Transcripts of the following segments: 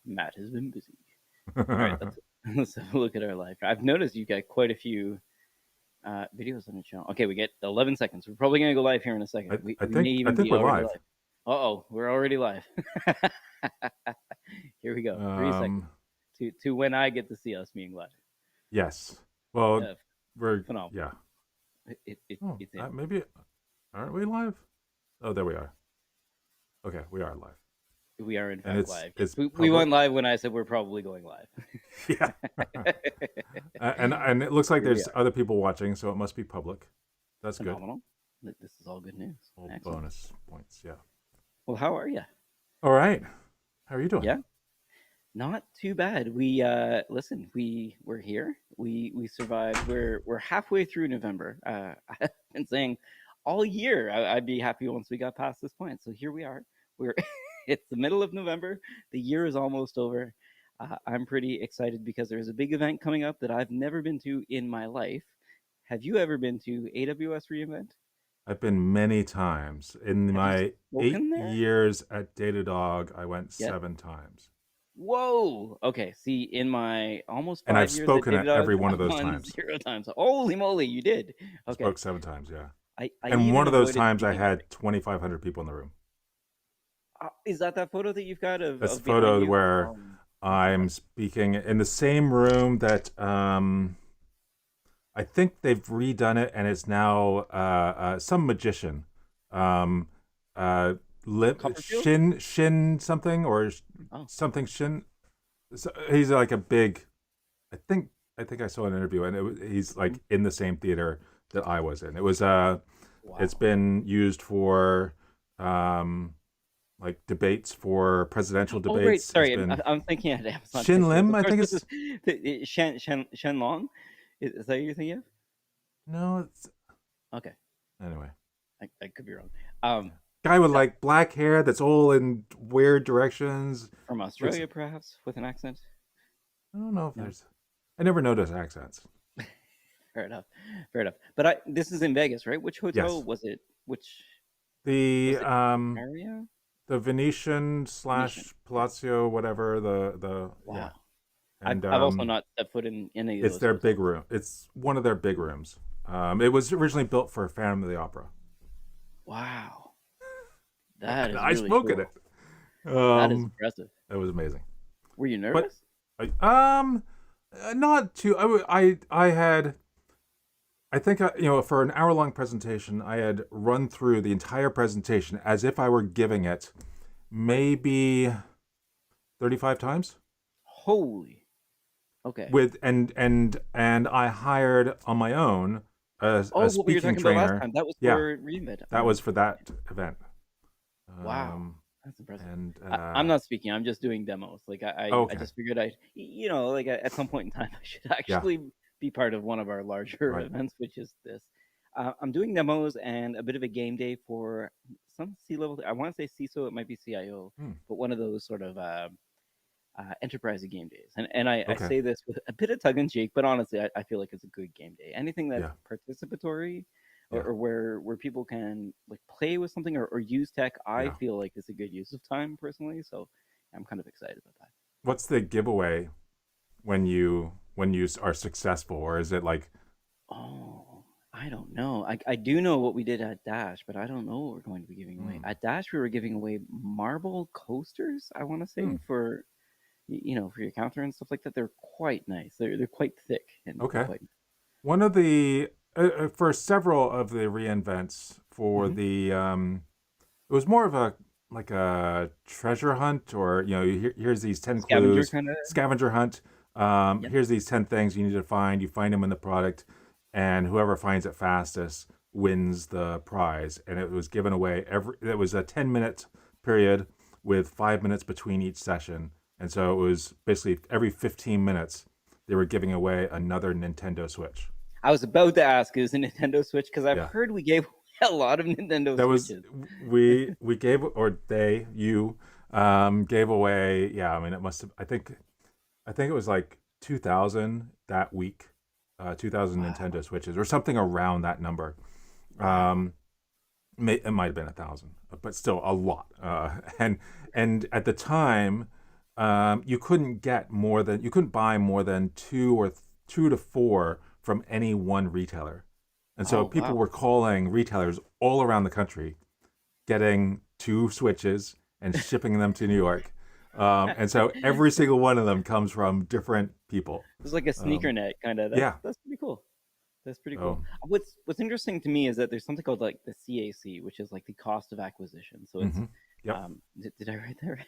Matt has been busy. All right, let's have a look at our live. I've noticed you got quite a few videos on the channel. Okay, we get 11 seconds. We're probably gonna go live here in a second. We may I even think be we're already live. live. Uh-oh, we're already live. Here we go. 3 seconds to when I get to see us being live. Yes. Well, Uh, we're Phenomenal. yeah. Oh, It's in. maybe aren't we live? Oh, there we are. Okay, we are live. We are in And fact live. it's We went public. live when I said we're probably going live. Yeah. And it looks like Here we there's are. other people watching, so it must be public. That's good. Phenomenal. This is all good news. All Excellent. bonus points. Yeah. Well, how are you? All right. How are you doing? Yeah, not too bad. We listen. We're here. We survived. We're halfway through November. I've been saying all year I'd be happy once we got past this point. So here we are. We're it's the middle of November. The year is almost over. I'm pretty excited because there's a big event coming up that I've never been to in my life. Have you ever been to AWS reInvent? I've been many times. In Have you my spoken eight there? years at Datadog, I went Yes. 7 times. Whoa. Okay. See, in my almost And I've 5 years at spoken at Datadog, every one of I've those gone times. 0 times. Holy moly, you did. I Okay. spoke 7 times, yeah. I And one even of those avoided times I speaking. had 2,500 people in the room. Is that photo that you've got That's the of behind photo you? where That's I'm impressive. speaking in the same room that I think they've redone it, and it's now some magician, um, Copperfield? Shin something or Oh, something Shin. So he's like a big. I think I saw an interview, and he's like in the same theater that I was in. It was it's wow. been used for like debates for presidential Oh, right. debates. It's Sorry, been I'm thinking of Amazon Shin Pictures. Lim, Of I course, think this it's. is Shen Long. Is that what you're thinking of? No, it's Okay, anyway. I could be wrong. Um, Guy with so, like black hair that's all in weird directions. from Looks. Australia, perhaps with an accent. I don't know if No. there's. I never noticed accents. Fair enough. Fair enough. But this is in Vegas, right? Which hotel Yes, was it? Which the was it? Marriott? the Venetian Venetian. / Palazzo, whatever the yeah, Wow. I've and also not stepped foot in any of it's those their big hotels. room. It's one of their big rooms. It was originally built for Phantom of the Opera. Wow. That And is I really spoke in cool. it. That is impressive. It was amazing. Were you But nervous? not too. I had. I think for an hour-long presentation, I had run through the entire presentation as if I were giving it Right. maybe 35 times Holy. Okay. with and I hired on my own a Oh, what we were speaking talking about last trainer. time. That was Yeah, for Reinvent. that was for that event. Wow. Um, That's impressive. and I'm not speaking. I'm just doing demos. Like I okay, just figured like at some point in time, I should yeah, actually be part of one of our larger right. events, which is this. I'm doing demos and a bit of a game day for some C-level. I want to say CISO. It might be CIO, Hmm, but one of those sort of enterprise game days. And I okay, say this with a bit of tug in cheek, but honestly, I feel like it's a good game day. Anything that's yeah, participatory yeah, or where people can like play with something or use tech, I yeah. feel like it's a good use of time personally. So I'm kind of excited about that. What's the giveaway when you are successful, or is it like Oh, I don't know. I do know what we did at Dash, but I don't know what we're going to be giving away. hmm, At Dash, we were giving away marble coasters, I want to hmm, say, for for your counter and stuff like that. They're quite nice. They're quite thick and okay? quite. One of the for several of the reinvents for Mhm. the it was more of a like a treasure hunt, or here's these 10 Scavenger clues, kind of. scavenger hunt. Yeah. Here's these 10 things you need to find. You find them in the product, and whoever finds it fastest wins the prize. And it was given away it was a 10-minute period with 5 minutes between each session, and so it was basically every 15 minutes they were giving away another Nintendo Switch. I was about to ask, is a Nintendo Switch? Because I've Yeah. heard we gave a lot of Nintendo That was Switches. we gave, or they you gave away. Yeah, I mean it must have. I think it was like 2,000 that week, 2,000 Wow. Nintendo Switches or something around that number. Wow. Um, it might have been 1,000, but still a lot. And at the time, you couldn't buy more than two to four from any one retailer. And so Oh people wow. were calling retailers all around the country, getting two switches and shipping them to New York. And so every single one of them comes from different people. It's like a sneaker Um, net kind of. That's yeah. that's pretty cool. That's pretty cool. So, What's interesting to me is that there's something called like the CAC, which is like the cost of acquisition. So it's yep. did I write that right?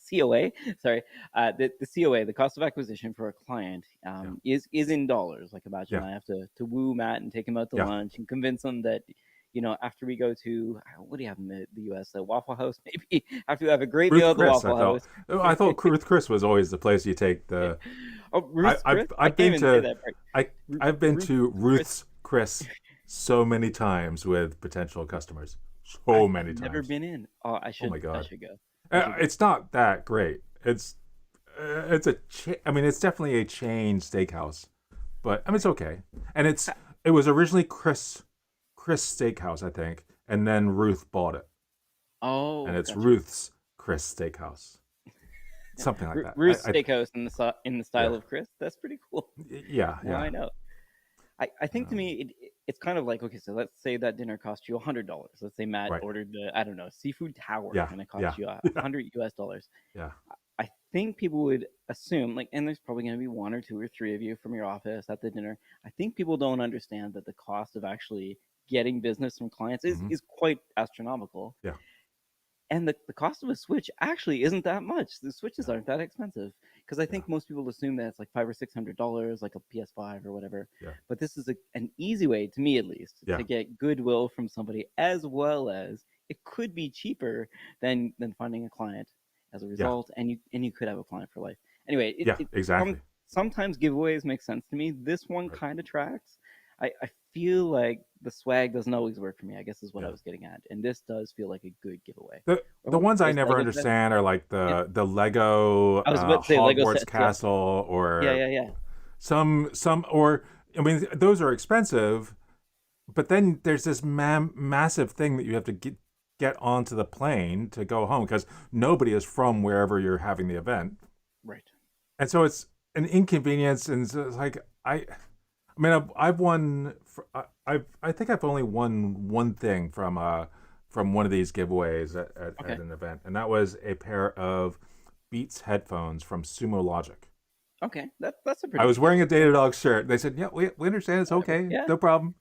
COA? Sorry. The COA, the cost of acquisition for a client, Yeah. is in dollars. Like imagine Yeah. I have to woo Matt and take him out to Yeah. lunch and convince him that after we go to what do you have in the US, Waffle House, maybe after we have a great meal Ruth at the Chris, I Waffle thought. House. I thought Ruth Chris was always the place you take the. Oh, Ruth's Chris? I I've can't been even say to that part. I Ru- I've been Ruth's to Chris. Ruth's Chris so many times with potential customers. So I've many never times. been in. Oh, Oh my I god. should go. I should go. It's not that great. I mean, it's definitely a chain steakhouse, but I mean, it's okay. And it was originally Chris Steakhouse, I think, and then Ruth bought it, and Oh, it's gotcha. Ruth's Chris Steakhouse, something like that. Ruth's I Steakhouse in the yeah, style of Chris. That's pretty cool. yeah, Now yeah. I know. I think to Um, me it's kind of like, okay, so let's say that dinner cost you $100. Let's say Matt right. ordered the, I don't know, seafood tower Yeah, and it yeah, cost you a yeah, hundred US dollars. yeah, I think people would assume, like, and there's probably going to be one or two or three of you from your office at the dinner. I think people don't understand that the cost of actually getting business from clients is hmm is quite astronomical. yeah, And the cost of a Switch actually isn't that much. The Switches yeah, aren't that expensive because I yeah, think most people assume that it's like $500 or $600, like a PS5 or whatever. yeah, But this is an easy way, to me at least, yeah, to get goodwill from somebody, as well as it could be cheaper than finding a client as a yeah, result, and you could have a client for life. Anyway, yeah. Exactly. sometimes giveaways make sense to me. This one Right. kind of tracks. I feel like the swag doesn't always work for me, I guess is what I Yeah. was getting at. And this does feel like a good giveaway. The Or ones I those never Lego sets. understand are like Yeah, the Lego I was about to say Lego Hogwarts sets. Yeah, castle yeah, or yeah, yeah. some or I mean those are expensive, but then there's this massive thing that you have to get onto the plane to go home because nobody is from wherever you're having the event, Right. and so it's an inconvenience. And so it's like I mean I've won. I think I've only won one thing from one of these giveaways at Okay. an event, and that was a pair of Beats headphones from Sumo Logic. Okay. That's a I pretty was big gift. wearing a Datadog shirt. They said, "Yeah, we understand. It's Whatever. okay. Yeah. No problem.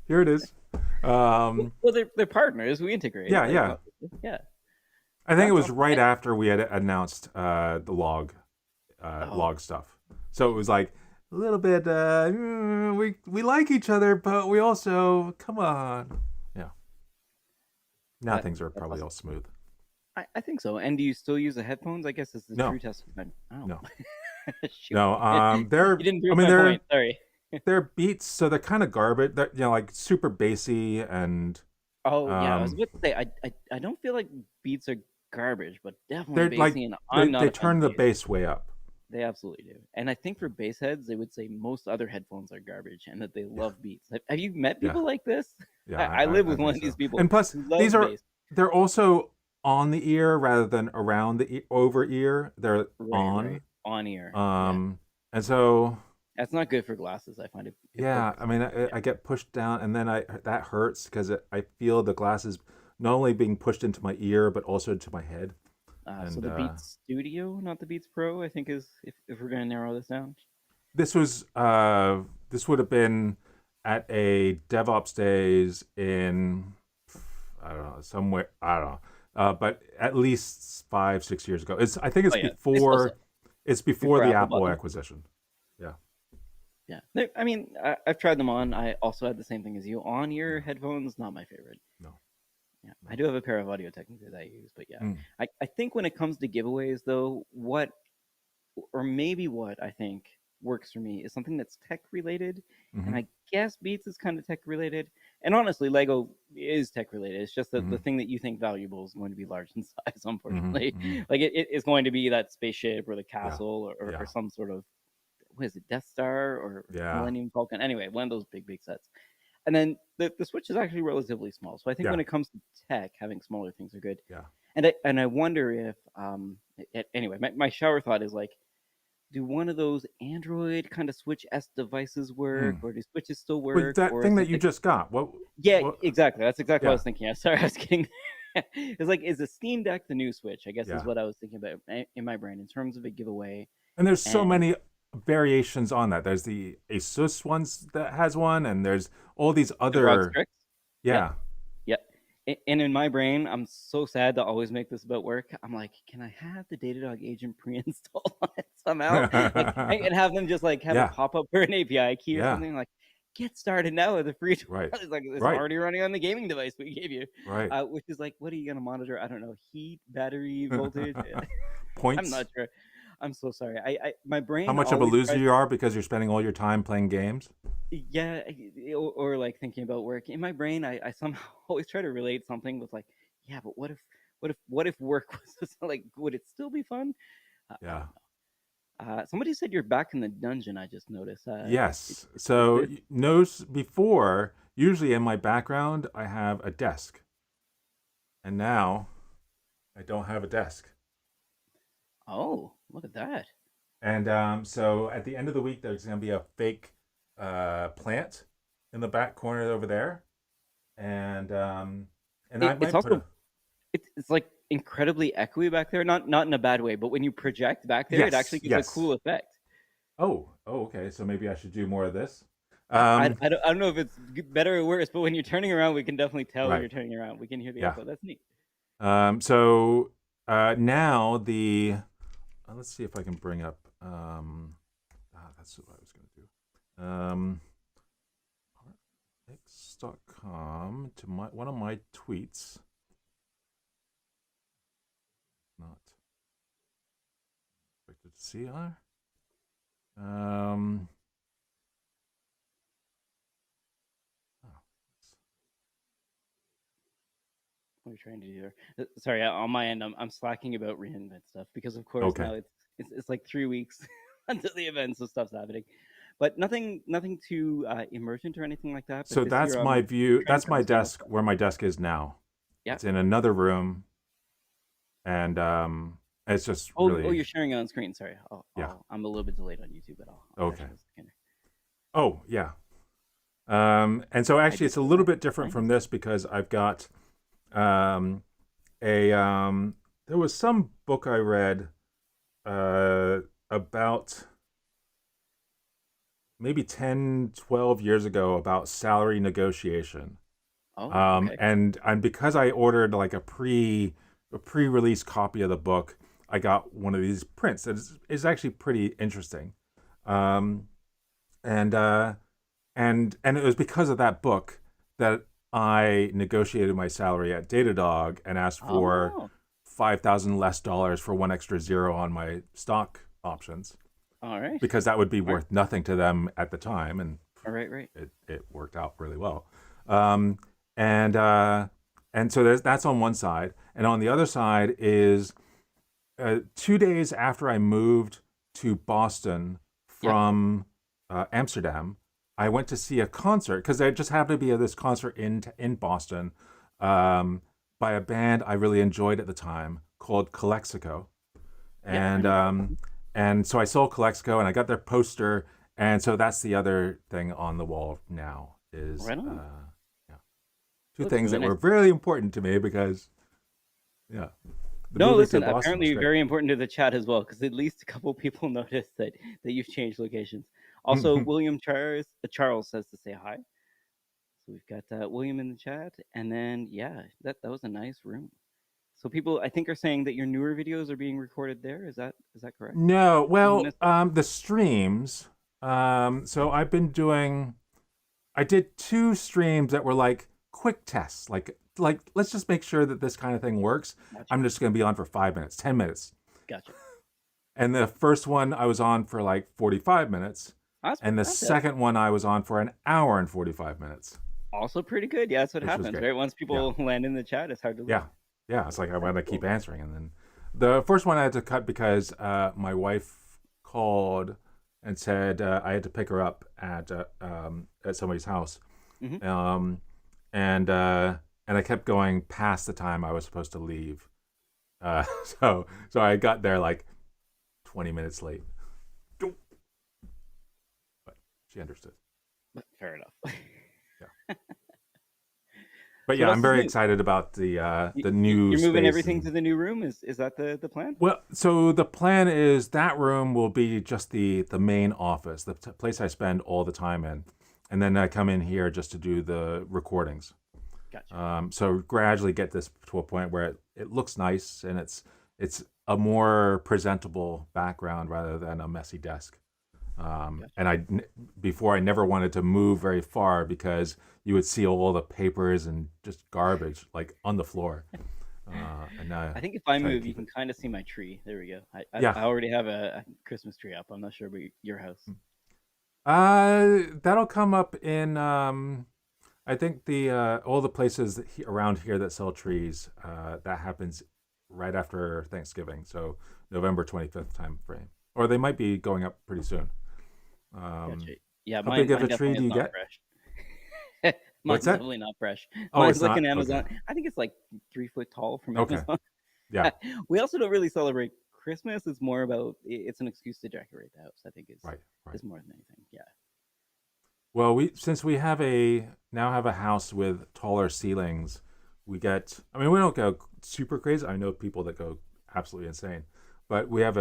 Here it is." Well, Um, they're partners. We integrate. yeah, Like, yeah. yeah. I think it That's was awesome. right after we had announced the Oh, log stuff. So it was like a little bit. We like each other, but we also come on. Yeah. Now things are that's probably awesome. all smooth. I think so. And do you still use the headphones? I guess it's the No, true test of time. Oh, no, shoot. no. You didn't I prove mean, my point. Sorry. they're beats, so they're kind of garbage. They're like super bassy and Oh yeah, I was um, about to say I don't feel like beats are garbage, but definitely they're like bassy, and I'm not they a fan turn of the bass. bass way up. They absolutely do. And I think for bass heads, they would say most other headphones are garbage and that they Yeah, love beats. Have you met yeah, people like this? yeah. I live I with one think of these so. people And plus, who these loves are bass. they're also on the ear rather than around the over ear. They're Right, on. right. On ear. Yeah. Um, and so That's not good for glasses. I find it yeah, I focuses. mean, Yeah. I get pushed down, and then I that hurts because I feel the glasses not only being pushed into my ear but also into my head. So And the Beats Studio, not the Beats Pro, I think is if we're gonna narrow this down. this was this would have been at a DevOps days in I don't know somewhere I don't know, but at least 5 6 years ago. I think Oh yeah, they still sell it's before before the Apple Apple bought them. acquisition. Yeah, Yeah, I mean, I've tried them on. I also had the same thing as you. On ear yeah, headphones, not my favorite. no, Yeah, I no. do have a pair of Audio Technica that I use, but yeah, Mm, I think when it comes to giveaways, though, what or maybe what I think works for me is something that's tech related, and mm-hmm, I guess Beats is kind of tech related, and honestly, Lego is tech related. It's just that mm-hmm, the thing that you think valuable is going to be large in size, mm-hmm, unfortunately. mm-hmm. Like it is going to be that spaceship or the Yeah, castle or yeah, some sort of what is it, Death Star or yeah, Millennium Falcon? Anyway, one of those big sets. And then the Switch is actually relatively small. So I think yeah, when it comes to tech, having smaller things are good. yeah. And I wonder if anyway, my shower thought is like, do one of those Android kind of Switch S devices work, Mm. or do Switches still Wait, work, that or thing is that it you like, just got, yeah, what? exactly. That's exactly what I Yeah, was thinking. I'm sorry, I was getting. It's like, is the Steam Deck the new Switch? I guess is yeah. what I was thinking about in my brain in terms of a giveaway. And there's so And many variations on that. There's the Asus ones that has one, and there's all these the ROG other. Strix. Yep. Yeah. Yep. And in my brain, I'm so sad to always make this about work. I'm like, can I have the Datadog agent pre-installed on it somehow? Like, and have them just like have it Yeah. pop up for an API key or Yeah. something. Like, get started now with a free trial. Right. It's like it's Right. already running on the gaming device we gave you, Right. which is like, what are you gonna monitor? I don't know, heat, battery voltage. I'm Points. not sure. I'm so sorry. I my How brain much of a always loser tries. you are because you're spending all your time playing games? Yeah, or like thinking about work. In my brain, I somehow always try to relate something with like, yeah, but what if work was just like, would it still be fun? I Yeah. don't know. Somebody said you're back in the dungeon. I just noticed. Yes. Is So this? notice before, usually in my background, I have a desk, and now I don't have a desk. Oh, look at that. And so at the end of the week, there's going to be a fake plant in the back corner over there, and I It's might put also a it's like incredibly echoey back there. Not in a bad way, but when you project back there, it yes, actually gives a yes. cool effect. Oh, okay. So maybe I should do more of this. I don't know if it's better or worse, but when you're turning around, we can definitely tell when Right. you're turning around. We can hear the Yeah. echo. That's neat. So now the let's see if I can bring up. That's what I was going to do. X.com to one of my tweets. Not expected to see on. What are you trying to do there? Sorry, on my end, I'm slacking about reinvent stuff because, of course, Okay. now it's like 3 weeks until the event, so stuff's happening. But nothing too emergent or anything like that. But So this year, that's my I'm view. trying That's kind my of style desk stuff. where my desk is now. Yeah. It's in another room, and it's just Oh, really you're sharing it on screen. Sorry, yeah. I'm a little bit delayed on YouTube, but I'll catch Okay. it in a second. Oh yeah. And so I actually, did it's a see little that. bit different from Nice. this because I've got um, a there was some book I read about maybe 10, 12 years ago about salary negotiation. Oh, okay. And because I ordered like a pre-release copy of the book, I got one of these prints that is actually pretty interesting. Um, and and it was because of that book that I negotiated my salary at Datadog and asked for Oh, 5,000 less dollars for one extra zero on my stock options all right. because that would be All right. worth nothing to them at the time, and All right. Right. it worked out really well. Um, and and so that's on one side, and on the other side is 2 days after I moved to Boston Yeah. from Amsterdam, I went to see a concert because there just happened to be this concert in Boston um, by a band I really enjoyed at the time called Calexico, Yeah. I know. and so I saw Calexico and I got their poster, and so that's the other thing on the wall now is Right on. yeah, two Looks things really that nice. were really important to me because yeah, the No, movie to listen, Boston was apparently great. very important to the chat as well, because at least a couple people noticed that you've changed locations. Also, William Charles says to say hi. So we've got William in the chat, and then yeah, that was a nice room. So people, I think, are saying that your newer videos are being recorded there. Is that correct? No, Someone well, missed it? the streams. So I did two streams that were like quick tests, like let's just make sure that this kind of thing works. Gotcha, I'm just gonna be on for 5 minutes, 10 minutes, gotcha. and the first one I was on for like 45 minutes, and the That's second one I was on for an hour and 45 minutes, also pretty good. Yeah, that's what which was happens, great. right? Once Yeah, people land in the chat, it's hard to yeah, leave. yeah. It's like I want Very to keep cool. answering, and then the first one I had to cut because my wife called and said I had to pick her up at somebody's house, Hmm. um, and I kept going past the time I was supposed to leave, So I got there like 20 minutes late, but she understood. But fair enough. Yeah. But So yeah, what I'm else is very new? excited about the new You're moving space. everything And to the new room. Is that the plan? well, so the plan is that room will be just the main office, the place I spend all the time in, and then I come in here just to do the recordings. Gotcha. So gradually get this to a point where it looks nice and it's a more presentable background rather than a messy desk. Gotcha. And before I never wanted to move very far because you would see all the papers and just garbage like on the floor. And now I I think if I try to move, you keep can it. kind of see my tree. There we go. Yeah. I already have a Christmas tree up. I'm not sure about your house. That'll come up in I think the all the places around here that sell trees, that happens right after Thanksgiving, so November 25th time frame, or they might be going up pretty soon. Gotcha. Um, Yeah, how big of mine a tree definitely do is you not get? fresh. What's Mine's that? definitely not fresh. Oh, Mine's it's like an not. Okay. Amazon. I think it's like 3 foot tall from Okay. Amazon. Yeah. We also don't really celebrate Christmas. It's more about it's an excuse to decorate the house. I think Right. Right. is more than anything. Yeah. Well, we since we have a now have a house with taller ceilings, we get. I mean, we don't go super crazy. I know people that go absolutely insane, but we get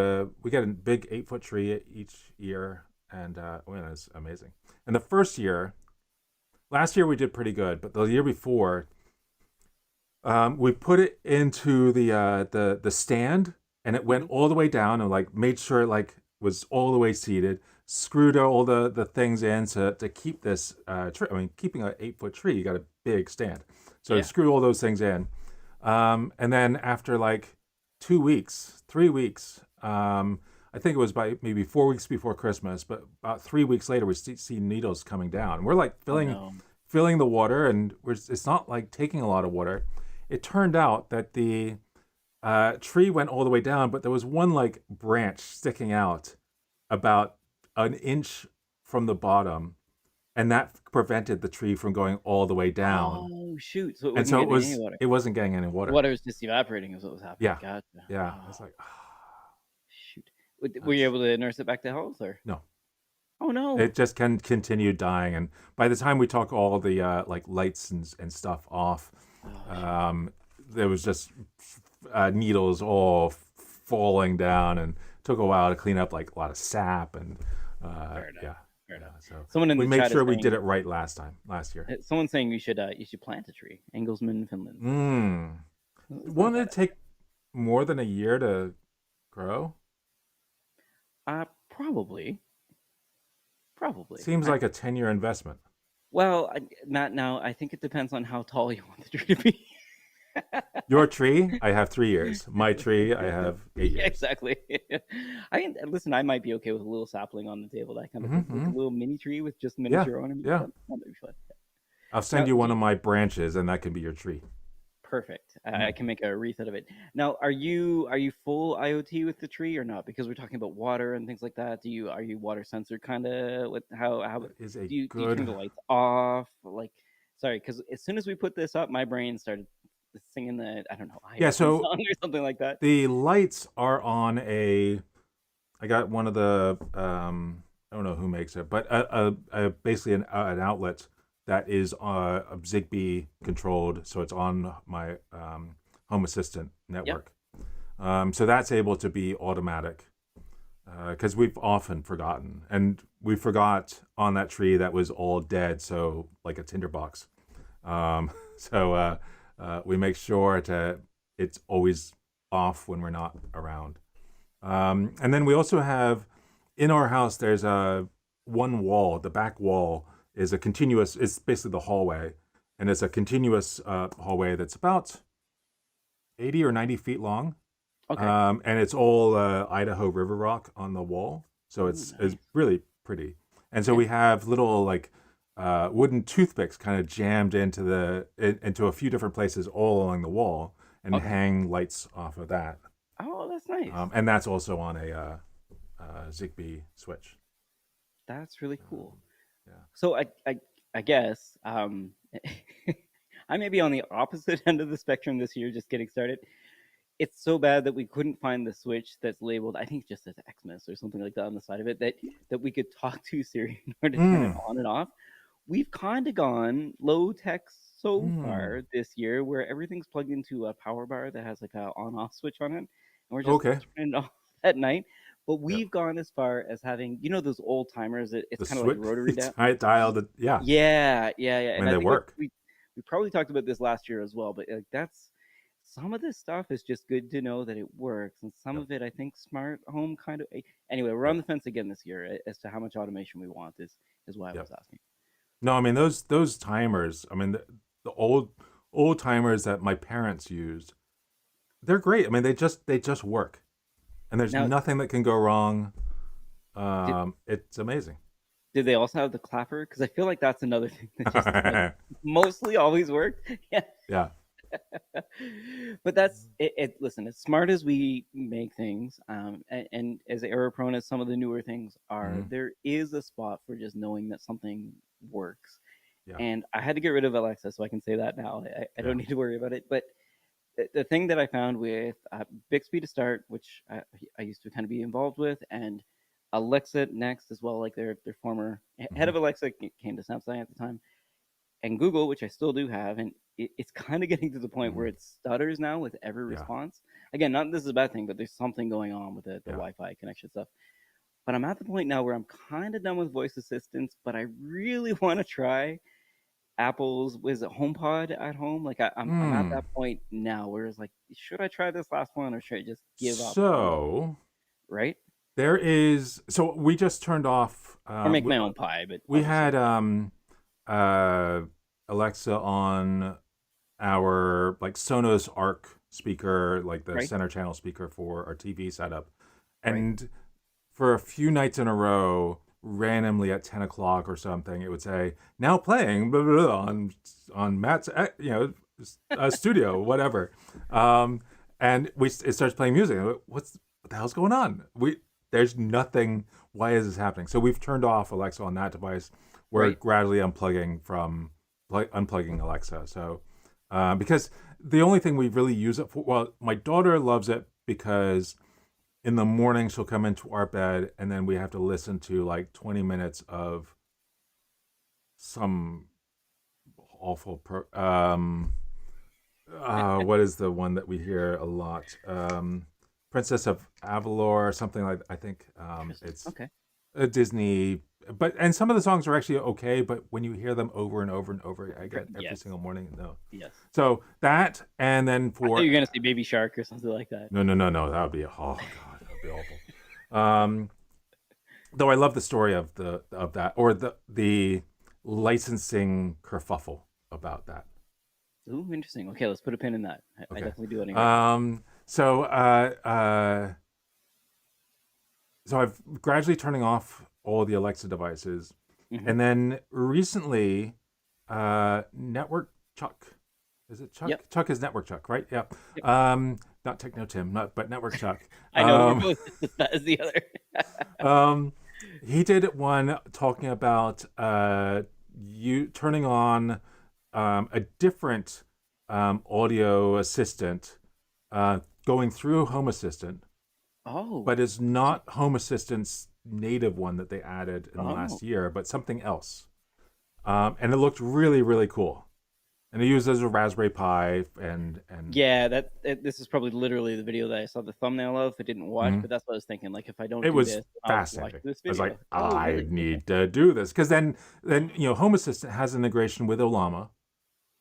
a big 8 foot tree each year, and it's amazing. And the first year, last year we did pretty good, but the year before, we put it into the stand, and it went Hmm. all the way down, and like made sure it like was all the way seated. Screwed all the things in to keep this tree. I mean, keeping an 8 foot tree, you got a big stand, so Yeah. screw all those things in. And then after like 2 weeks, 3 weeks, I think it was by maybe 4 weeks before Christmas, but about 3 weeks later, we see needles coming down. We're like Oh no. filling the water, and it's not like taking a lot of water. It turned out that the tree went all the way down, but there was one like branch sticking out about an inch from the bottom, and that prevented the tree from going all the way down. Oh shoot! So it And wasn't so getting any water. it wasn't getting any The water. water was just evaporating. Is what was happening. Yeah, Gotcha. yeah. It's Oh like shoot! Were you that's able to nurse it back to health or? no. Oh no! It just can continue dying, and by the time we took all the like lights and stuff off, Oh shoot! um, there was just needles all falling down, and took a while to clean up like a lot of sap and Fair enough. yeah, Fair yeah. enough. So Someone in we the made chat is sure we did saying it right last year. someone's saying you should plant a tree. Engelsman, Finland. Mm. It's not a Won't bad it take more than a year to grow? idea. Probably. Probably. Seems like a 10-year investment. Well, Matt. Now I think it depends on how tall you want the tree to be. Your tree, I have 3 years. My tree, I have eight Yeah, years. exactly. Listen. I might be okay with a little sapling on the table, that kind of thing, like a Mm-hmm. little mini tree with just Yeah, miniature ornaments. yeah. That might be fun. I'll Now, send you one of my branches, and that can be your tree. perfect. I Mm. can make a wreath out of it. Now, are you full IoT with the tree or not? Because we're talking about water and things like that. Are you water sensor kind of? With how That is a do you turn good. the lights off? Like, sorry, because as soon as we put this up, my brain started singing the I don't know Yeah, IoT so song or something like that. the lights are on a. I got one of the. I don't know who makes it, but basically an outlet that is Zigbee controlled, so it's on my Home Assistant Yep. network. So that's able to be automatic because we've often forgotten, and we forgot on that tree that was all dead, so like a tinderbox. So we make sure to it's always off when we're not around. And then we also have in our house there's a one wall. The back wall is a continuous. It's basically the hallway, and it's a continuous hallway that's about 80 or 90 feet long, Okay. and it's all Idaho river rock on the wall, so Ooh, it's nice. really pretty. And so Yeah. we have little like wooden toothpicks kind of jammed into a few different places all along the wall, and Okay. hang lights off of that. Oh, that's nice. And that's also on a Zigbee switch. That's really cool. Um, yeah. So I guess I may be on the opposite end of the spectrum this year, just getting started. it's so bad that we couldn't find the switch that's labeled, I think just as Xmas or something like that on the side of it, that we could talk to Siri in order to turn it Mm, on and off. We've kind of gone low tech so mm. far this year, where everything's plugged into a power bar that has like a on off switch on it, and we're just Okay. turning it off at night. But Yep. we've gone as far as having, those old timers. It's The kind of like switch, rotary dial. dialed. Yeah. Yeah, yeah, yeah. I And mean, I they think work. we probably talked about this last year as well, but like that's some of this stuff is just good to know that it works, and some Yep. of it I think smart home kind of. Anyway, we're on Yep. the fence again this year as to how much automation we want. Is why I Yep. was asking. No, I mean those timers. I mean the old timers that my parents used. They're great. I mean they just work, and there's Now, nothing that can go wrong. did It's amazing. did they also have the clapper? Because I feel like that's another thing that just like mostly always worked. Yeah. Yeah. But that's it. Listen, as smart as we make things, and as error prone as some of the newer things are, Mhm. there is a spot for just knowing that something works. Yeah. And I had to get rid of Alexa, so I can say that now. I Yeah. don't need to worry about it. But the thing that I found with Bixby to start, which I used to kind of be involved with, and Alexa next as well, like their former head Hmm. of Alexa came to Samsung at the time, and Google, which I still do have, and it's kind of getting to the point where Hmm. it stutters now with every Yeah. response. Again, not this is a bad thing, but there's something going on with the Yeah. Wi-Fi connection stuff. But I'm at the point now where I'm kind of done with voice assistants, but I really want to try Apple's was it HomePod at home. Like I'm at Mm. that point now where it's like, should I try this last one or should I just give up on it? So Right? there is. So we just turned off. Or make my own pie, but We obviously, had uh, Alexa on our like Sonos Arc speaker, like the right, center channel speaker for our TV setup, right. and for a few nights in a row, randomly at 10 o'clock or something, it would say now playing blah, blah, blah, on Matt's studio, whatever, um, and it starts playing music. What the hell's going on? There's nothing. Why is this happening? So we've turned off Alexa on that device. We're Right. gradually unplugging Alexa. So because the only thing we really use it for, well, my daughter loves it because in the morning she'll come into our bed and then we have to listen to like 20 minutes of some awful what is the one that we hear a lot, Princess of Avalor or something like I think Interesting. it's Okay. a Disney, and some of the songs are actually okay, but when you hear them over and over and over, I get every Yes. single morning. No, Yes. so that, and then I thought for you were gonna say Baby Shark or something like that. no, that would be, oh god, that would be awful. Though I love the story of that, or the licensing kerfuffle about that. Ooh, interesting. Okay, let's put a pin in that. I Okay, definitely do want to hear about that. so so I've gradually turning off all the Alexa devices, Hmm. and then recently, Network Chuck. Is it Chuck? Yep. Chuck is Network Chuck, right? Yeah. Yep. Not Techno Tim, not but Network Chuck. I know we're Um, both just as bad as the other. um, he did one talking about you turning on a different audio assistant, going through Home Assistant, Oh, but it's not Home Assistant's native one that they added in the oh, last year, but something else. And it looked really, really cool. And it uses a Raspberry Pi and yeah. This is probably literally the video that I saw the thumbnail of. I didn't watch, mhm. but that's what I was thinking. Like, if I don't It do was this, I'll watch fascinating. this I was like, video. Oh, I really? Okay. need to do this because then Home Assistant has integration with Olama,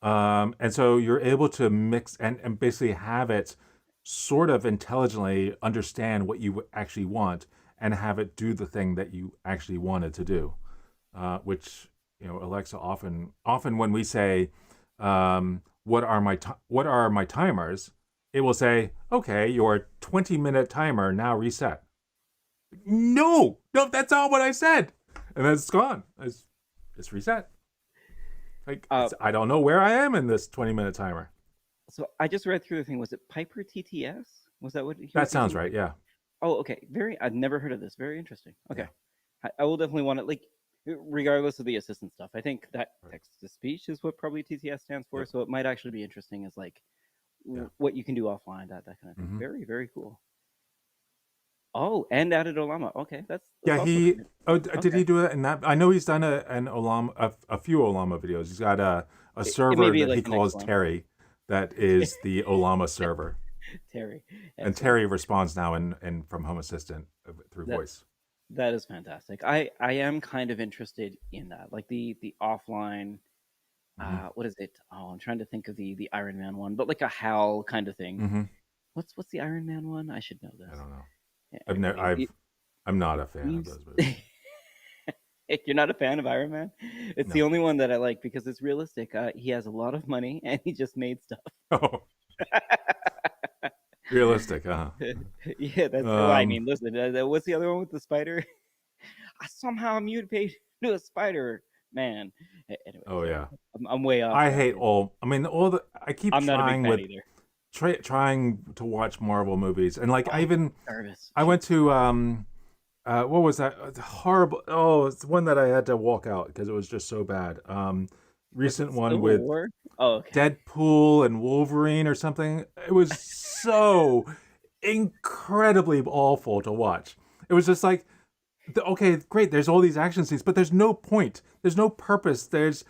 and so you're able to mix and basically have it sort of intelligently understand what you actually want and have it do the thing that you actually wanted to do, which Alexa often when we say what are my timers, it will say, okay, your 20-minute timer now reset. No, that's not what I said, and then it's gone. It's reset. Like Uh, I don't know where I am in this 20-minute timer. so I just read through the thing. Was it Piper TTS? Was that what he That was sounds using? right. Yeah, Oh, okay. I'd never heard of this. Very interesting. yeah. Okay. I will definitely want it. Like, regardless of the assistant stuff, I think that Right. text to speech is what probably TTS stands for. Yep. So it might actually be interesting as like Yeah. what you can do offline, that kind of thing. Hmm. Very, very cool. Oh, and added Olama. Okay, that's Yeah, also he. kind of Oh, interesting. did Okay, he do it in that? I know he's done an Olama, a few Olama videos. He's got a it may server be that like he the next calls one. Terry, that is the Olama server, Terry, and excellent. Terry responds now in from Home Assistant through That voice. that is fantastic. I am kind of interested in that, like the offline. Hmm. What is it? Oh, I'm trying to think of the Iron Man one, but like a HAL kind of thing. Hmm. What's the Iron Man one? I should know I this. don't know. Yeah, I've never. anyway, I'm not a fan of seems those movies. if you're not a fan of Iron Man, it's the No. only one that I like because it's realistic. He has a lot of money and he just made stuff. Oh, realistic, huh? Yeah, that's. Well, I Um. mean, listen. What's the other one with the spider? I somehow mutated to a Spider Man. Anyway, Oh sorry, yeah. I'm way off I track hate here. all. I mean, all the. I keep I'm not a big trying fan with either. trying to watch Marvel movies, and like I Oh, even Jarvis. I went to what was that? Horrible. Oh, it's one that I had to walk out because it was just so bad. Was it Recent one Civil with War? Oh, okay. Deadpool and Wolverine or something. It was so incredibly awful to watch. It was just like, okay, great. There's all these action scenes, but there's no point. There's no purpose. There's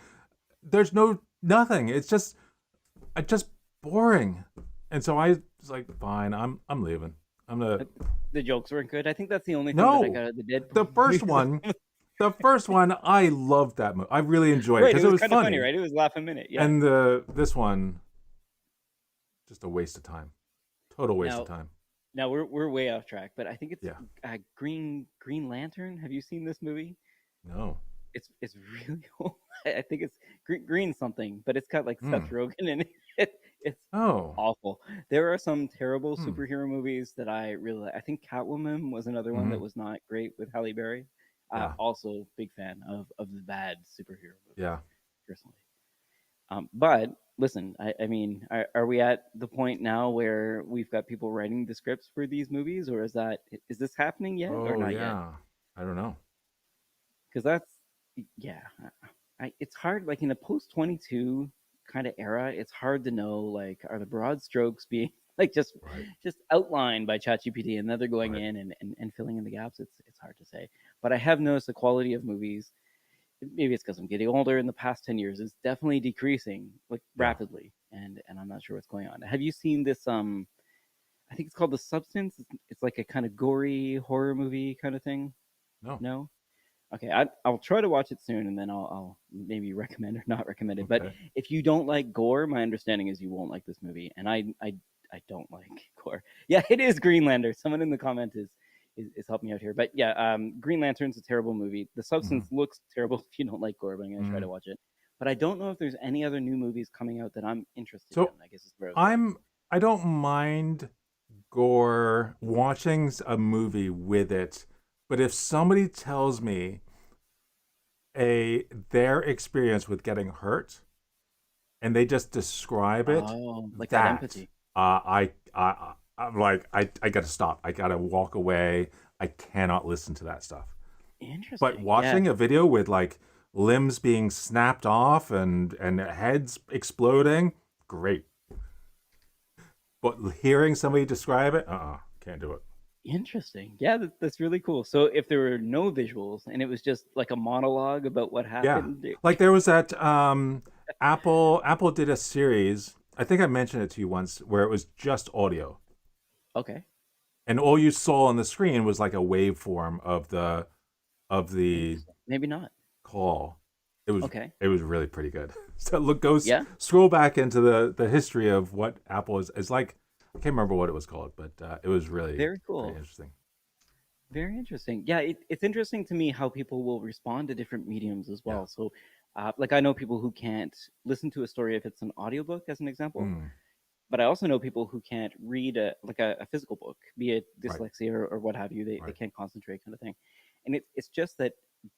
no nothing. It's just boring. And so I was like, fine, I'm leaving. I'm gonna. Uh, The jokes weren't good. I think that's the only thing that I No, got out of the the Deadpool first movies. one, the first one, I loved that movie. I really enjoyed it Right, it because it was was kind of funny, funny. right? It was laugh a minute. Yeah. And this one, just a waste of time. Total waste of Now, time. now we're way off track, but I think it's Yeah. Green Lantern. Have you seen this movie? No. It's really old. I think it's green something, but it's got like Seth Hmm. Rogen in it. It's Oh. awful. There are some terrible Hmm. superhero movies that I really like. I think Catwoman was another one Hmm. that was not great with Halle Berry. Yeah. Also, big fan of the bad superhero movies Yeah. personally. But listen, I mean, are we at the point now where we've got people writing the scripts for these movies, or is this happening yet or Oh not yet? yeah. I don't know. Because that's yeah, it's hard. Like in a post 22 kind of era, it's hard to know like are the broad strokes being like Right. just outlined by ChatGPT, and then they're going Right. in and filling in the gaps. It's hard to say, but I have noticed the quality of movies. Maybe it's because I'm getting older. In the past 10 years, is definitely decreasing like Yeah. rapidly, and I'm not sure what's going on. Have you seen this? I think it's called The Substance. It's like a kind of gory horror movie kind of thing. No. No. Okay, I'll try to watch it soon, and then I'll maybe recommend or not recommend it. But Okay. if you don't like gore, my understanding is you won't like this movie, and I don't like gore. Yeah, it is Greenlander. Someone in the comment is helping me out here. But yeah, Green Lantern's a terrible movie. The Hmm. Substance looks terrible if you don't like gore, but I'm gonna try Hmm. to watch it. But I don't know if there's any other new movies coming out that I'm interested in. So I guess is where I was going. I don't mind gore watching a movie with it, but if somebody tells me their experience with getting hurt and they just describe it, Oh, like that that empathy. I'm like I gotta stop. I gotta walk away. I cannot listen to that stuff. But Interesting. Yeah. watching a video with like limbs being snapped off and heads exploding, great. But hearing somebody describe it, can't do it. Interesting. Yeah, that's really cool. So if there were no visuals and it was just like a monologue about what Yeah, happened, like there was that Apple did a series. I think I mentioned it to you once where it was just audio, okay, and all you saw on the screen was like a waveform of the interesting. Maybe not. call. It was Okay. it was really pretty good. So look, go Yeah. scroll back into the history of what Apple is like. I can't remember what it was called, but it was really Very pretty cool. interesting. Very interesting. Yeah, it's interesting to me how people will respond to different mediums as Yeah. well. So, like I know people who can't listen to a story if it's an audiobook, as an example. Mm, But I also know people who can't read a physical book, be it right. dyslexia or what have you. They Right. can't concentrate, kind of thing. And it's just that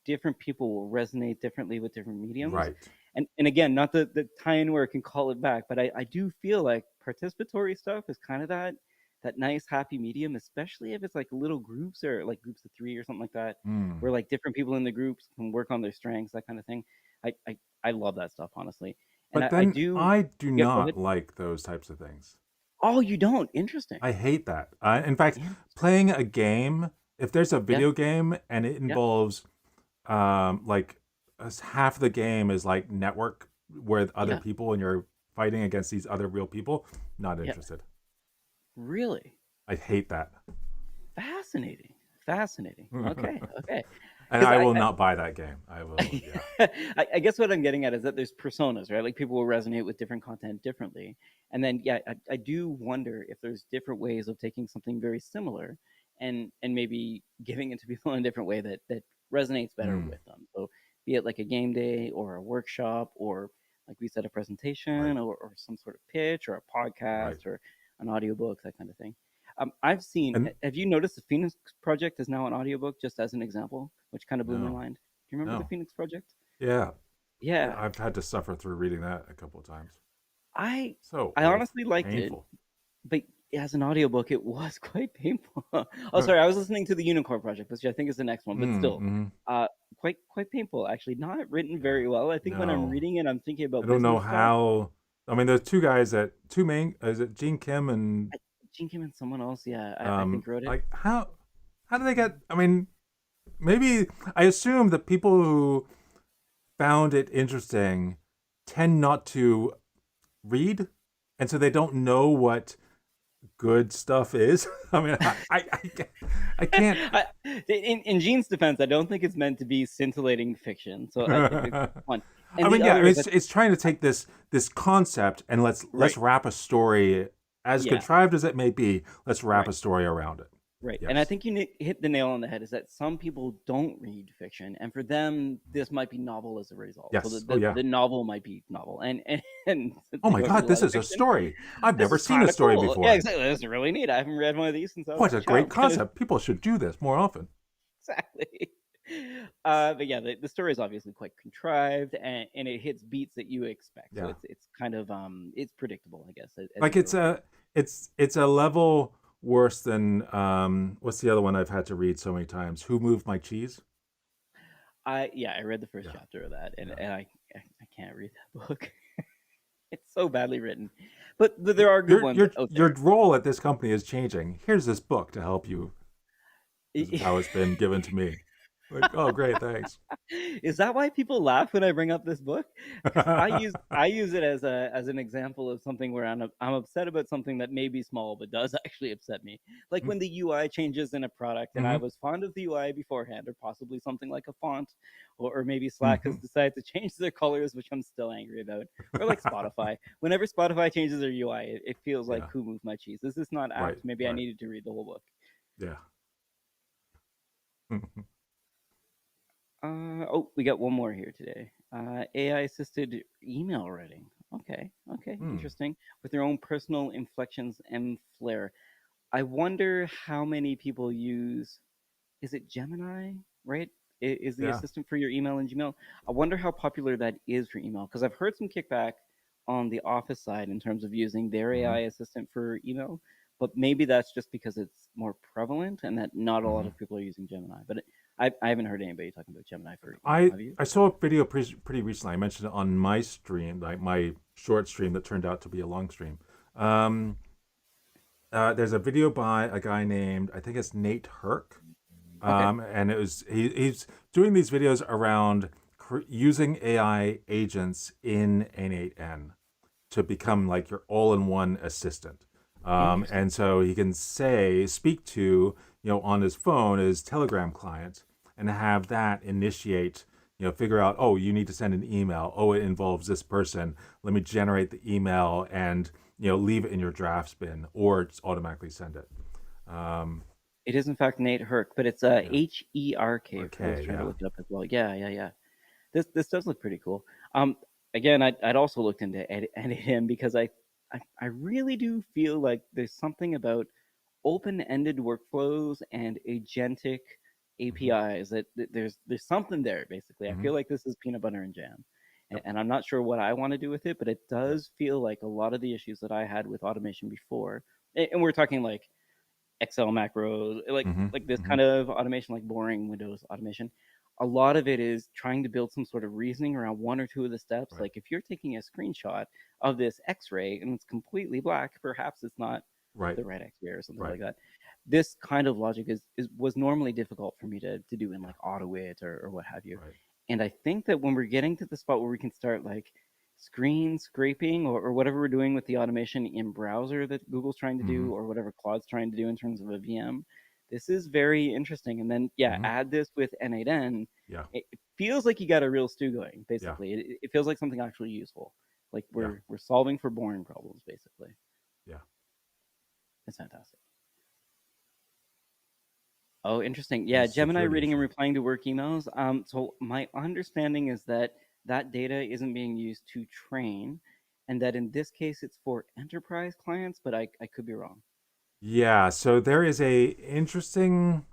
different people will resonate differently with different mediums. Right. And again, not the tie in where it can call it back, but I do feel like participatory stuff is kind of that nice happy medium, especially if it's like little groups or like groups of three or something like that, Mm. where like different people in the groups can work on their strengths, that kind of thing. I love that stuff, honestly. And But I then do. I do Yeah, go ahead. not like those types of things. Oh, you don't? Interesting. I hate that. In fact, Interesting. playing a game, if there's a Yeah. video game and it Yeah. involves like half the game is like network with other Yeah. people and you're fighting against these other real people, not Yeah. interested. Really? I hate that. Fascinating. Fascinating. Okay. Okay. And Because I will not buy that game. I will, yeah. I guess what I'm getting at is that there's personas, right? Like people will resonate with different content differently. And then, yeah, I do wonder if there's different ways of taking something very similar and maybe giving it to people in a different way that resonates better Mm, with them. So be it like a game day or a workshop or like we said, a right, presentation or some sort of pitch or a right. podcast or an audiobook, that kind of thing. I've seen. And Have you noticed the Phoenix Project is now an audiobook, just as an example, which kind of blew my no, mind. Do you remember the no. Phoenix Project? Yeah. Yeah, Yeah, I've had to suffer through reading that a couple of times. I So I honestly liked it, painful. but as an audiobook, it was quite painful. Oh, sorry, I was listening to the Unicorn Project, which I think is the next one, but still, Mm-hmm. uh, quite painful. Actually, not written Yeah. very well. I think when I'm No. reading it, I'm thinking I about don't know business stuff. how. I mean, there's two guys that two main. Is it Gene Kim and I, Gene Kim and someone else, yeah, I think wrote it. like how do they get? I mean, maybe I assume the people who found it interesting tend not to read, and so they don't know what good stuff is. I mean, I can't. In Gene's defense, I don't think it's meant to be scintillating fiction. So it's one, I and the mean, yeah, I other mean, is that it's trying to take this concept and let's right, wrap a story as yeah, contrived as it may be. Let's wrap right. a story around it. Right. And I Yes. think you hit the nail on the head is that some people don't read fiction. And for them, this might be novel as a result. So Yes. Oh yeah. the novel might be novel. And since Oh they my don't read God, a this lot of is a fiction, story. I've this never is seen a kind of story cool. Yeah, before. exactly. This is really neat. I haven't read one of these since I was What a a great child. Kind of concept. People should do this more often. exactly. But yeah, the story is obviously quite contrived and it hits beats that you expect. So Yeah. it's kind of it's predictable, I guess, as you Like go through. it's a level worse than what's the other one I've had to read so many times? Who Moved My Cheese? I read the first Yeah. chapter of that Yeah. and I can't read that book. It's so badly written, but there are good ones out Your there. role at this company is changing. Here's this book to help you. This is how it's been given to me. Like, oh great, thanks. Is that why people laugh when I bring up this book? Because I use it as an example of something where I'm upset about something that may be small but does actually upset me. Like when the UI changes in a product, and I Mm-hmm. was fond of the UI beforehand, or possibly something like a font, or maybe Slack Mm-hmm. has decided to change their colors, which I'm still angry about. Or like Spotify. Whenever Spotify changes their UI, it feels like Yeah. who moved my cheese? This is not Right. apt. Maybe I Right. needed to read the whole book. Yeah. Oh, we got one more here today. AI assisted email writing. Okay, okay, Hmm. interesting. With their own personal inflections and flair. I wonder how many people use. Is it Gemini? Right? Is the Yeah. assistant for your email in Gmail? I wonder how popular that is for email because I've heard some kickback on the Office side in terms of using their Mm-hmm. AI assistant for email, but maybe that's just because it's more prevalent and that not a lot Mm-hmm. of people are using Gemini. But I haven't heard anybody talking about Gemini for email. Have you? I saw a video pretty recently. I mentioned it on my stream, like my short stream that turned out to be a long stream. Um, there's a video by a guy named I think it's Nate Herc, Okay. and it was he's doing these videos around using AI agents in N8N to become like your all-in-one assistant. Interesting. And so he can speak to, on his phone, his Telegram client, and have that initiate, figure out, oh, you need to send an email. Oh, it involves this person. Let me generate the email and, leave it in your drafts bin or just automatically send it. Um, It is in fact Nate Herc, but it's yeah. HERK for those Okay. trying to Yeah. look it up as well. Yeah. This does look pretty cool. Again, I'd also looked into edit him because I really do feel like there's something about open-ended workflows and agentic Mm-hmm. APIs that there's something there basically. I Mm-hmm. feel like this is peanut butter and jam. Yep. And I'm not sure what I want to do with it, but it Yep. does feel like a lot of the issues that I had with automation before, and we're talking like Excel macros, Mm-hmm. like this Mm-hmm. kind of automation, like boring Windows automation, a lot of it is trying to build some sort of reasoning around one or two of the steps. Right. Like if you're taking a screenshot of this X-ray and it's completely black, perhaps it's not Right. the right X-ray or something Right. like that. This kind of logic is was normally difficult for me to do in Yeah. like AutoIt or what have you. Right. And I think that when we're getting to the spot where we can start like screen scraping or whatever we're doing with the automation in browser that Google's trying to Mm-hmm. do or whatever Claude's trying to do in terms of a VM, this is very interesting. And then, yeah, Mm-hmm. add this with N8N. Yeah. It feels like you got a real stew going, Yeah. basically. It feels like something actually useful. Like Yeah. we're solving for boring problems, basically. Yeah. It's fantastic. Oh, interesting. Yeah, There's Gemini security reading and issues. replying to work emails. So my understanding is that that data isn't being used to train, and that in this case it's for enterprise clients, but I could be wrong, Yeah. So there is a interesting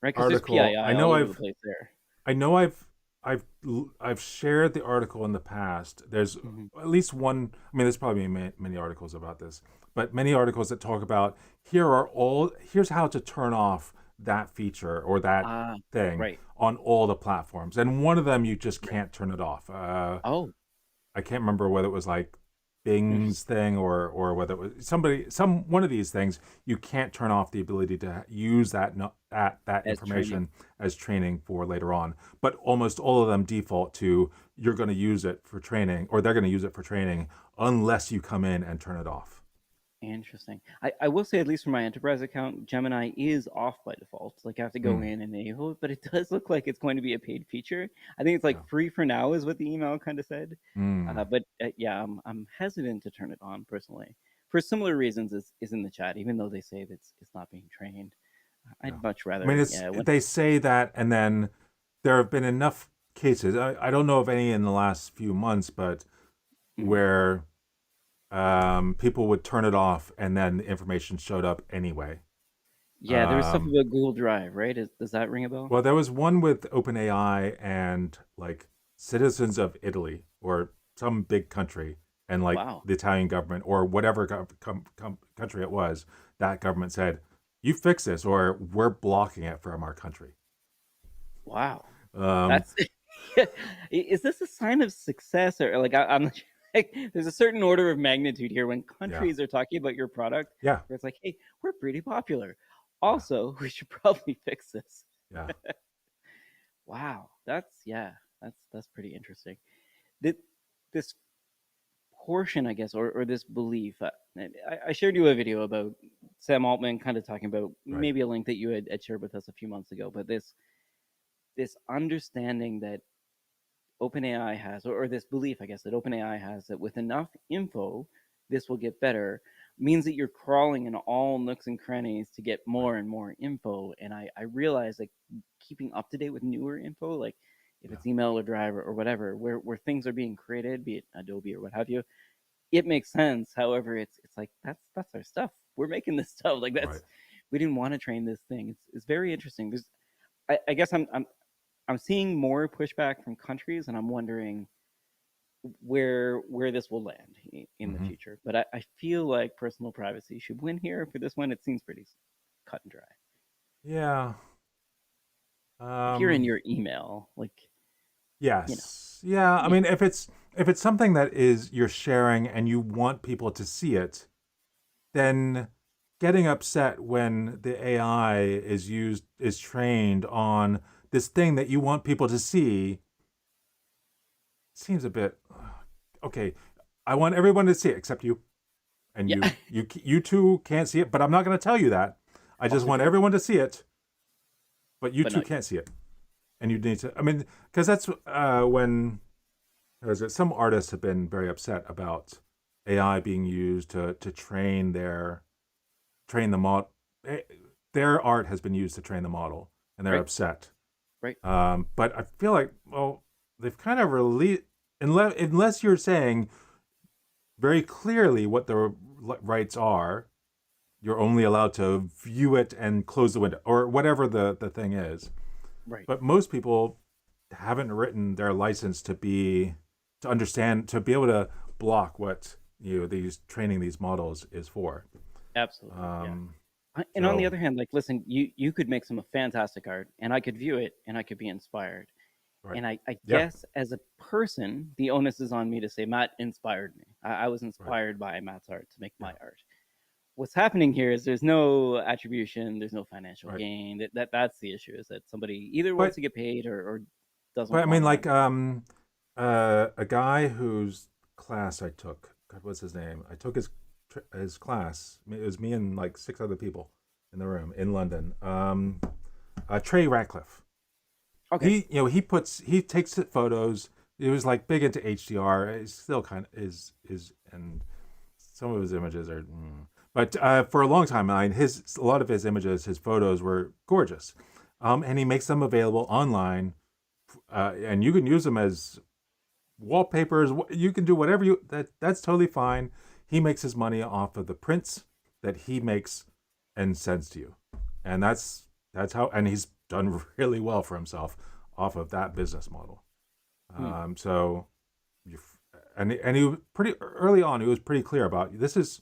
right? Because there's article. PII all over the place there. I know I've shared the article in the past. There's Hmm. at least one. I mean, there's probably many articles about this, but many articles that talk about here's how to turn off that feature or that Ah, thing right, on all the platforms. And one of them you just right. can't turn it off. Oh, I can't remember whether it was like interesting. Bing's thing or whether it was one of these things. You can't turn off the ability to use that As training. information as training for later on. But almost all of them default to you're going to use it for training, or they're going to use it for training unless you come in and turn it off. Interesting. I will say, at least for my enterprise account, Gemini is off by default. Like I have to go Mm, in and enable it, but it does look like it's going to be a paid feature. I think it's yeah. like free for now, is what the email kind of said. Mm, But yeah, I'm hesitant to turn it on personally for similar reasons as is in the chat. Even though they say that it's not being trained, yeah. I'd much I mean, rather, yeah. they say that, and then there have been enough cases. I don't know of any in the last few months, but Mhm. where people would turn it off and then the information showed up anyway. Yeah, there was stuff Um, about Google Drive, right? Does that ring a bell? well, there was one with OpenAI and like citizens of Italy or some big country and like Wow, the Italian government or whatever country it was. That government said, "You fix this, or we're blocking it from our country." wow. Um, That's is this a sign of success or like I'm not sure, like, there's a certain order of magnitude here when yeah, countries are talking about your product yeah, where it's like, hey, we're pretty popular. yeah, Also, we should probably fix this. yeah, Wow, that's yeah, that's pretty interesting. This this portion, I guess, or this belief. I shared you a video about Sam Altman, kind of talking about right, maybe a link that you had shared with us a few months ago, but this understanding that OpenAI has, or this belief, I guess, that OpenAI has that with enough info, this will get better, means that you're crawling in all nooks and crannies to get right, more and more info. And I realize like keeping up to date with newer info, like if yeah, it's email or drive or whatever, where things are being created, be it Adobe or what have you, it makes sense. However, it's like that's our stuff. We're making this stuff. Like right. that's we didn't want to train this thing. It's very interesting. There's I guess I'm seeing more pushback from countries, and I'm wondering where this will land in the Hmm. future. But I feel like personal privacy should win here. For this one, it seems pretty cut and dry. Yeah. If you're in Um, your email, like you know, Yes. Yeah. I yeah, mean, if it's something that is you're sharing and you want people to see it, then getting upset when the AI is trained on this thing that you want people to see seems a bit okay. I want everyone to see it except you, and yeah, you two can't see it, but I'm not going to tell you that. I just also want true, everyone to see it, but you but two not you. can't see it, and you need to. I mean, because that's when is it? Some artists have been very upset about AI being used to train the mod. Their art has been used to train the model, and they're Right, upset. right. But I feel like well, they've kind of released unless you're saying very clearly what the rights are. You're only allowed to view it and close the window or whatever the thing is. Right. But most people haven't written their license to understand to be able to block what these training these models is for. Absolutely. Yeah. Um, And on the other So, hand, like, listen, you could make some fantastic art, and I could view it, and I could be inspired. right. And I Yeah, guess as a person, the onus is on me to say Matt inspired me. I was right. inspired by Matt's art to make my Yeah, art. What's happening here is there's no attribution, there's no financial right. gain. That's the issue, is that somebody either wants But to get paid or but doesn't I mean, want like to. a guy whose class I took. God, what's his name? I took his class. It was me and like six other people in the room in London. Trey Ratcliffe. Okay. He takes photos. He was like big into HDR. He still kind of is, and some of his images are. But for a long time, a lot of his images, his photos were gorgeous, and he makes them available online, and you can use them as wallpapers. You can do whatever that's totally fine. He makes his money off of the prints that he makes and sends to you, and that's how. And he's done really well for himself off of that business model. Hmm. So, you, and he was pretty early on. He was pretty clear about this is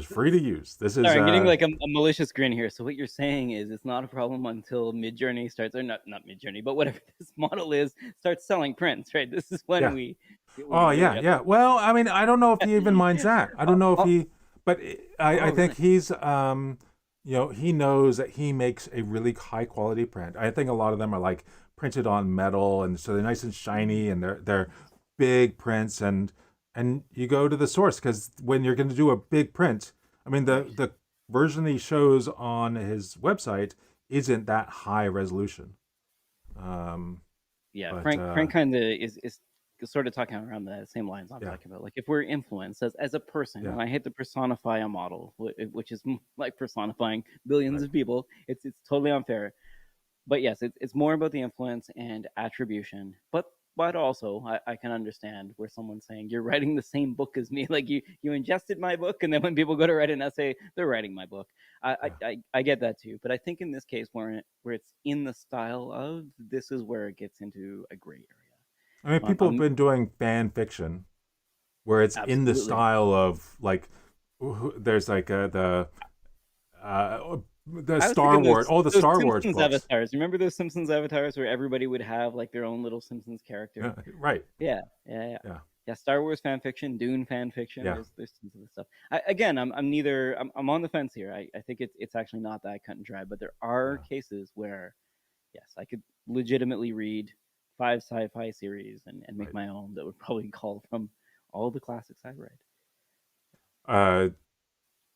free to use. This is Sorry, I'm getting like a malicious grin here. So what you're saying is it's not a problem until Midjourney starts, or not Midjourney, but whatever this model is, starts selling prints, right? This is when yeah. we Oh really yeah, have yeah. Well, I mean, I don't know if he even minds that. I don't oh, know if oh, he, but I oh, think really? he's he knows that he makes a really high quality print. I think a lot of them are like printed on metal, and so they're nice and shiny, and they're big prints, and you go to the source because when you're going to do a big print, I mean Right. the version he shows on his website isn't that high resolution. Um, Yeah, but Frank kind of is sort of talking around the same lines I'm yeah, talking about. Like, if we're influenced as a person, yeah, and I hate to personify a model, which is like personifying billions right, of people, it's totally unfair. But yes, it's more about the influence and attribution. But also, I can understand where someone's saying you're writing the same book as me. Like, you ingested my book, and then when people go to write an essay, they're writing my book. yeah. I get that too. But I think in this case, where it's in the style of, this is where it gets into a gray area. I mean, So people have been doing fan fiction where it's in the absolutely. style of like there's like the I was Star thinking Wars, all the those Star Wars Simpsons books. avatars. Remember those Simpsons avatars where everybody would have like their own little Simpsons character? Yeah, right. Yeah, yeah, yeah. Yeah, Yeah, Star Wars fan fiction, Dune fan fiction. yeah, There's tons of this stuff. Again, I'm neither. I'm on the fence here. I think it's actually not that cut and dry, but there are yeah. cases where, yes, I could legitimately read 5 sci-fi series and make Right. my own that would probably call from all the classics I read. Uh,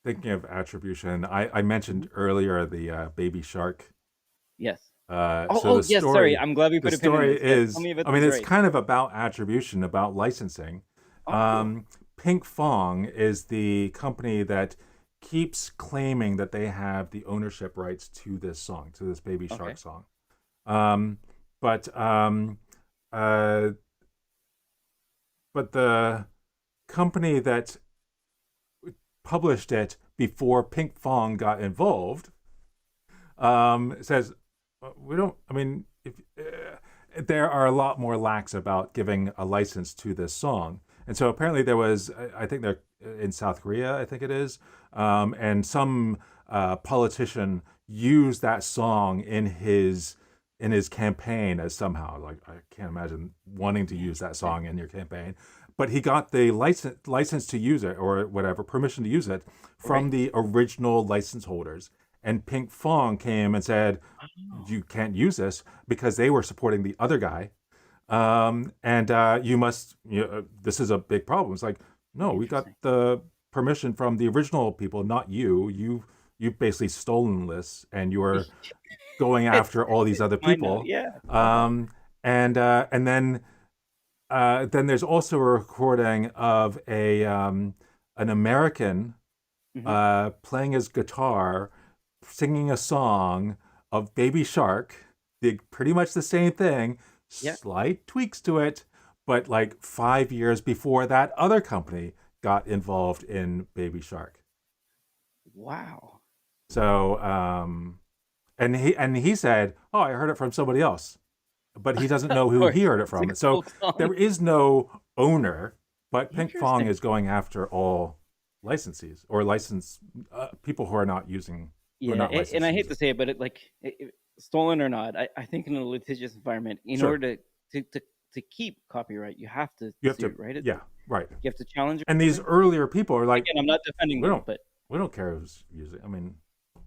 Thinking of attribution, I Mhm. mentioned earlier the Baby Shark. Yes. So Oh, yes. Sorry, I'm glad we the put a pin in story this. Yes, tell is, me about I the mean, it's story. kind of about attribution, about licensing. Oh, cool. Pink Fong is the company that keeps claiming that they have the ownership rights to this song, to this Baby Okay. Shark song. Um, but uh, but the company that published it before Pink Fong got involved says we don't. I mean, if there are a lot more lax about giving a license to this song, and so apparently there was. I think they're in South Korea. I think it is, and some politician used that song in his campaign as somehow like I can't imagine wanting to use that Interesting. song in your campaign, but he got the license to use it or whatever permission to use it from Right. the original license holders. And Pink Fong came and said, Oh, "You can't use this because they were supporting the other guy, and you must. This is a big problem." It's like, no, we got interesting. the permission from the original people, not you. You've basically stolen this, and you're going It's after all these it's other mine now. people. Yeah. Um, and then there's also a recording of a an American Hmm. playing his guitar, singing a song of Baby Shark, pretty much the same thing, Yeah. slight tweaks to it, but like 5 years before that other company got involved in Baby Shark. Wow. So, and he said, "Oh, I heard it from somebody else," but he doesn't Of know who he course. heard it It's like from. a So folk song. there is no owner, but Pink Fong Interesting. is going after all. licensees or license people who are not using, who are Yeah, not and licensed I hate to users. say it, but stolen or not, I think in a litigious environment, in Sure, order to keep copyright, you have to you have sue, to, right? It's yeah, like right. you have to challenge And or these something. earlier people are like, Again, I'm not defending we them, don't, but we don't care who's using. I mean,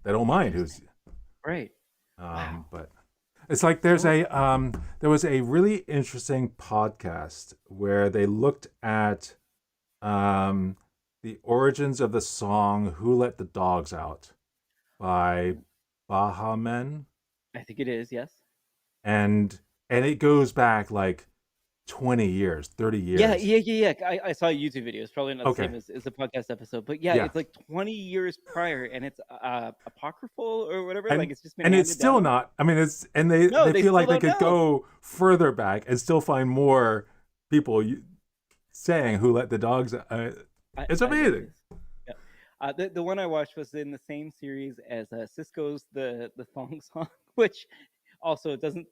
they don't mind interesting. who's. Right. Wow. But it's like So there was a really interesting podcast where they looked at um, the origins of the song "Who Let the Dogs Out" by Baha Men, I think it is, yes. and it goes back like 20 years, 30 Yeah, years. yeah, yeah, yeah. I saw a YouTube video. It's probably not the Okay, same as the podcast episode, but yeah, yeah, it's like 20 years prior, and it's apocryphal or whatever. Like and it's just been and it's handed still down. not. I mean, it's and No, they they feel still like they don't could know. go further back and still find more people saying "Who Let the Dogs." It's I love amazing. this. Yeah. The one I watched was in the same series as Cisco's the thong song, which also it doesn't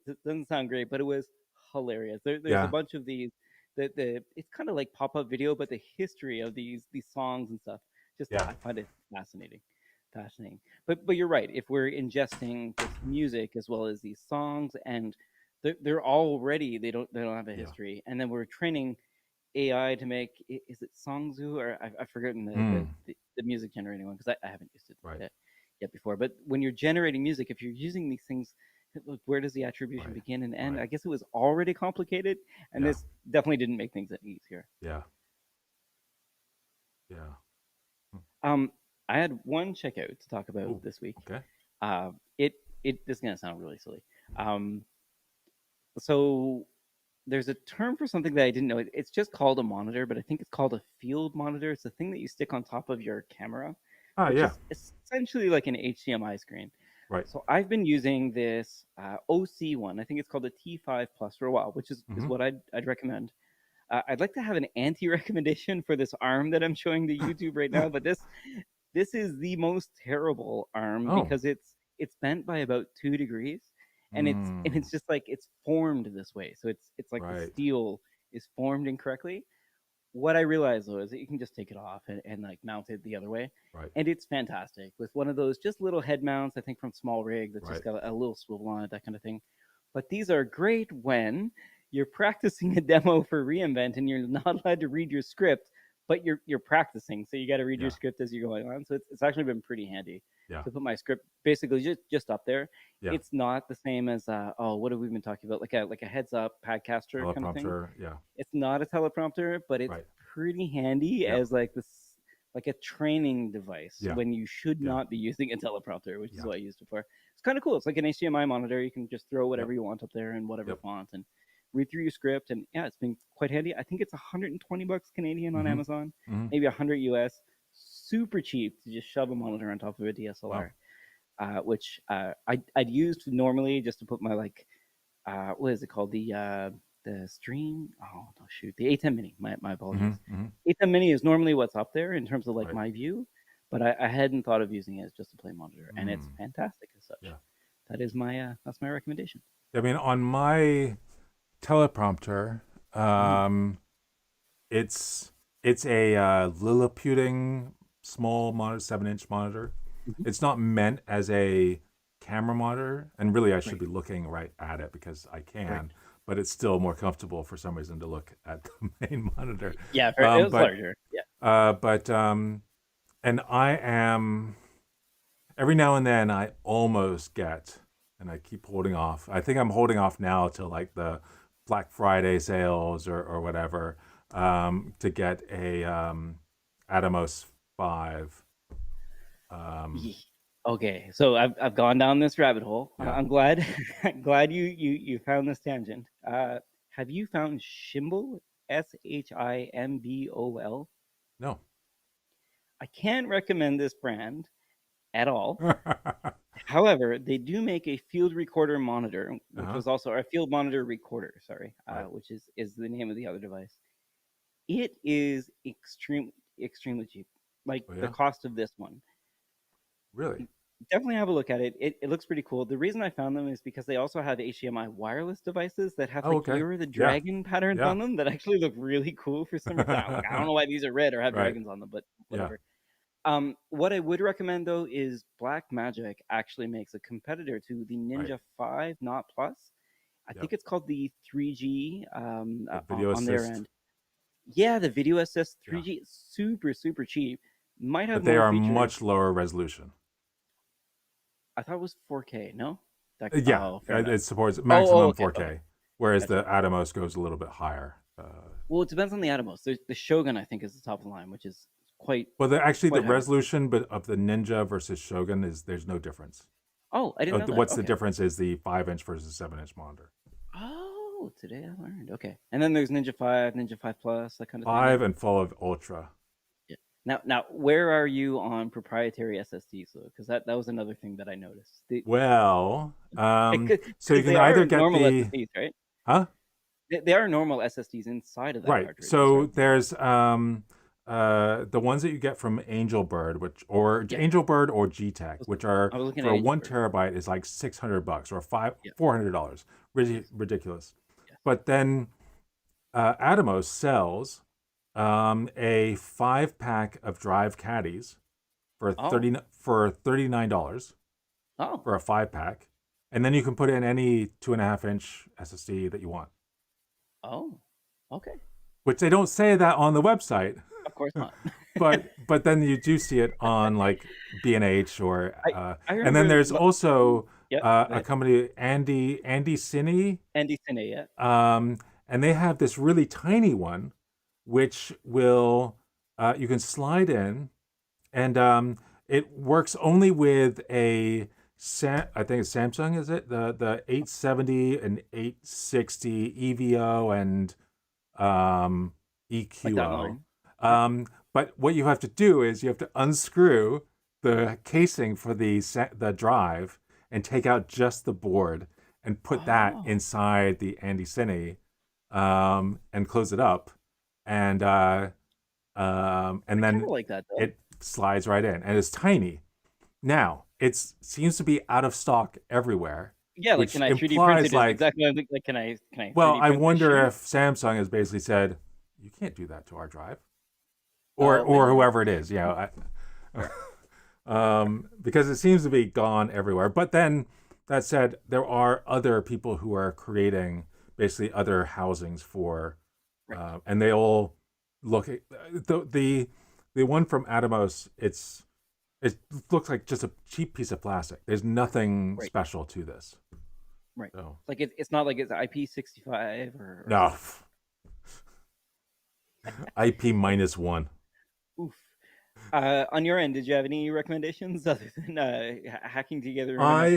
sound great, but it was hilarious. There's a Yeah, bunch of these. The it's kind of like pop up video, but the history of these songs and stuff. Just yeah, I find it fascinating, fascinating. But you're right. If we're ingesting this music as well as these songs, and they're already they don't have a yeah. history, and then we're training AI to make is it Songzu or I've forgotten Mm, the music generating one because I haven't used it right, yet before. But when you're generating music, if you're using these things, look, where does the attribution right, begin and end? right. I guess it was already complicated, and Yeah, this definitely didn't make things any easier. yeah, yeah. Mm. Um, I had one checkout to talk about Oh, this week. okay. Uh, it this is gonna sound really silly. Um, so there's a term for something that I didn't know. It's just called a monitor, but I think it's called a field monitor. It's the thing that you stick on top of your camera, Ah, which yeah, is essentially like an HDMI screen. right. So I've been using this OC one. I think it's called the T5 Plus for a while, which is Mm-hmm. what I'd recommend. I'd like to have an anti recommendation for this arm that I'm showing to YouTube right now, but this is the most terrible arm Oh, because it's bent by about 2 degrees, and mm, it's just like it's formed this way. So it's like the right, steel is formed incorrectly. What I realized though is that you can just take it off and like mount it the other way, right, and it's fantastic with one of those just little head mounts. I think from Small Rig that's just right. got a little swivel on it, that kind of thing. But these are great when you're practicing a demo for reInvent and you're not allowed to read your script, but you're practicing, so you got to read your Yeah, script as you're going on. So it's actually been pretty handy yeah, to put my script basically just up there. yeah. It's not the same as oh, what have we been talking about, like a heads up padcaster kind of thing. Teleprompter. Yeah, It's not a teleprompter, but it's right. pretty handy Yeah, as like this like a training device yeah, when you should yeah, not be using a teleprompter, which is yeah, what I used it for. It's kind of cool. It's like an HDMI monitor. You can just throw yep, whatever you want up there in whatever yep. font and read through your script. And yeah, it's been quite handy. I think it's 120 bucks Canadian on Mm-hmm. Amazon, Mm-hmm. maybe 100 US. Super cheap to just shove a monitor on top of a Wow. DSLR, which I'd used normally just to put my like what is it called, the stream, oh no, shoot, the A10 mini, my apologies. Mm-hmm. Mm-hmm. A10 mini is normally what's up there in terms of like Right. my view, but I hadn't thought of using it as just a play monitor, and it's Mm. fantastic as such. Yeah. That's my recommendation. I mean, on my teleprompter, Mhm. um, it's a Liliputing small monitor, 7-inch monitor. Mhm. It's not meant as a camera monitor, and really I should Right, be looking right at it because I right. can, but it's still more comfortable for some reason to look at the main monitor. Yeah, it Um, was but larger. Yeah. but and I am every now and then I almost get, and I keep holding off. I think I'm holding off now till like the Black Friday sales or whatever, to get a Atomos 5. Um, Ye- Okay, so I've gone down this rabbit hole. yeah. I'm glad glad you found this tangent. Have you found Shimbol? Shimbol? No. I can't recommend this brand at all. However, they do make a field recorder monitor, which Uh-huh. was also a field monitor recorder. Sorry, Right. which is the name of the other device. It is extremely cheap, like Oh the yeah. cost of this one. Really? Definitely have a look at it. It looks pretty cool. The reason I found them is because they also have HDMI wireless devices that have Oh, like okay. Year of the Yeah. Dragon patterns Yeah. on them that actually look really cool for some reason. I don't know why these are red or have Right. dragons on them, but Yeah. whatever. What I would recommend though is Blackmagic actually makes a competitor to the Right. Ninja 5 Not Plus. I Yep. think it's called the 3G The video on their assist. end. Yeah, the Video Assist Yeah. 3G, super super cheap. Might have But they more are features. much lower resolution. I thought it was 4K. No, Yeah, oh, fair enough. it supports Oh, maximum okay, okay, 4K, whereas gotcha. the Atomos goes a little bit higher. Well, it depends on the Atomos. The Shogun, I think, is the top of the line, which is quite Well, actually, the quite high. resolution but of the Ninja versus Shogun is there's no difference. Oh, I didn't know that. What's the Okay. difference is the 5-inch versus 7-inch monitor. Oh, today I learned. Okay. And then there's Ninja 5, Ninja 5 Plus, that kind of thing. 5 and full of Ultra. Yeah. Now, where are you on proprietary SSDs though? Because that was another thing that I noticed. Well, so you Because can they are either get normal the SSDs, right? huh? They are normal SSDs inside of that Right. cartridge, So right? there's the ones that you get from Angelbird, which or Yeah. Angelbird or GTech, which are I was looking at for one Angelbird. terabyte is like $600 or Yeah. $400. Yes. Ridiculous. Yes. But then Atomos sells a 5-pack of drive caddies for Oh. $39 Oh. for a 5-pack, and then you can put in any 2.5-inch SSD that you want. Oh. Okay. Which they don't say that on the website, Of course not. but then you do see it on like B&H or I and then remember. there's also Yep. Go a ahead. company Andy Cine, Andy Cine, yeah. and they have this really tiny one which will you can slide in, and it works only with a I think it's Samsung, is it the 870 and 860 EVO and Like that EQO. line. Yeah. But what you have to do is you have to unscrew the casing for the drive and take out just the board and put that Oh. inside the Andy Cine, and close it up, and I kind then of like that though. it slides right in, and it's tiny. Now it seems to be out of stock everywhere, Yeah, like which can I 3D print implies it? Is like, exactly what I think. Like can I well, 3D I print this wonder shit? if Samsung has basically said, you can't do that to our drive, Oh or man. whoever it is, you know, Fair. because it seems to be gone everywhere. But then that said, there are other people who are creating basically other housings for, Right. and they all look at the one from Atomos. It looks like just a cheap piece of plastic. There's nothing Right. special to this. Right. So Like it's not like it's IP65 or no, something. IP -1. Oof. On your end, did you have any recommendations other than hacking together an I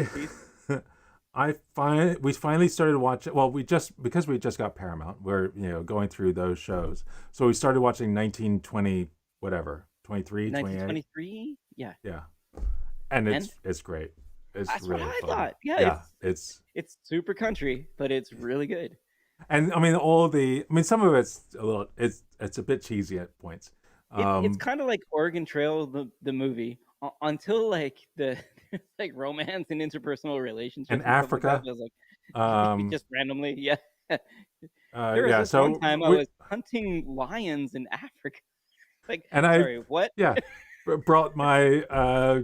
SSD? we finally started watching. Well, because we just got Paramount, we're going through those shows. So we started watching 1920 whatever 23, 28. 1923? Yeah. Yeah, and And it's great. It's that's what really I fun. thought. Yeah, Yeah, it's super country, but it's really good. and I mean some of it's a little it's a bit cheesy at points. It's kind of like Oregon Trail, the movie, until like the like romance and interpersonal And relationships and stuff like that. Africa. I was like, Um, just randomly, yeah. There was yeah. this one So time I was hunting lions in Africa. Like, and I sorry, what? yeah brought my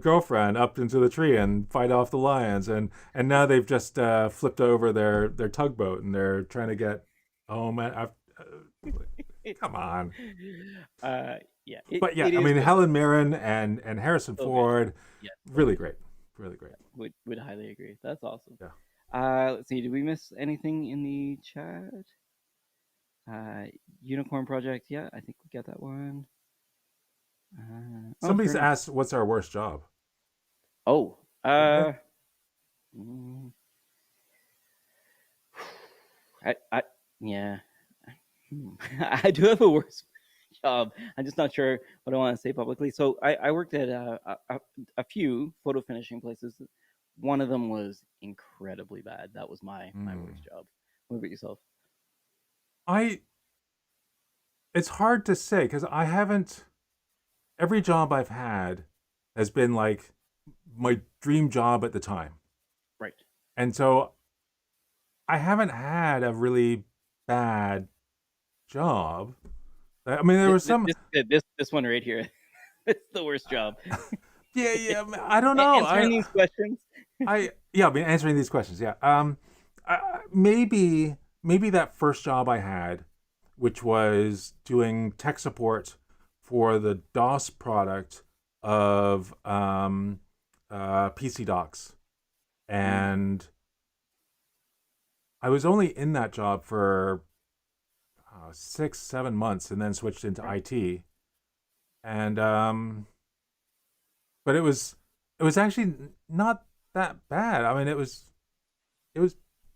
girlfriend up into the tree and fight off the lions, and now they've just flipped over their tugboat and they're trying to get home. Come on. Yeah, But yeah, it I is mean good. Helen Mirren and Harrison So good. Ford, Yeah, so really good. great, really great. Would highly agree. That's awesome. Yeah. Let's see. Did we miss anything in the chat? Uh, Unicorn Project. Yeah, I think we got that one. Oh, fair Somebody's enough. asked what's our worst job. Oh, Didn't they? mm, I yeah. I do have a worse job. I'm just not sure what I want to say publicly. So I worked at a few photo finishing places. One of them was incredibly bad. That was my worst job. What about yourself? I It's hard to say because I haven't. Every job I've had has been like my dream job at the time, Right. and so I haven't had a really bad job. I mean, there was some. This one right here. It's the worst job. Yeah. I don't know. Answering these questions. Yeah. I mean, answering these questions. Yeah. Maybe that first job I had, which was doing tech support for the DOS product of PC Docs, Mm, and I was only in that job for 6, 7 months, and then switched into right. IT. And but it was actually not that bad. I mean, it was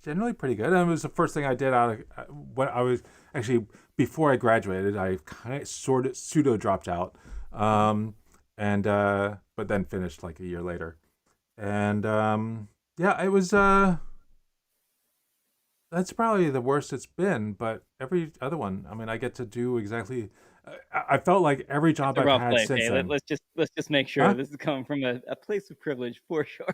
generally pretty good. And it was the first thing I did out of when I was actually before I graduated. I kind of sort of pseudo dropped out, Mhm. um, and but then finished like a year later. And yeah, it was. That's probably the worst it's been. But every other one, I mean, I get to do exactly. I felt like every It's job a I've rough had place. since Hey, then. let's just make sure Huh? this is coming from a place of privilege for sure.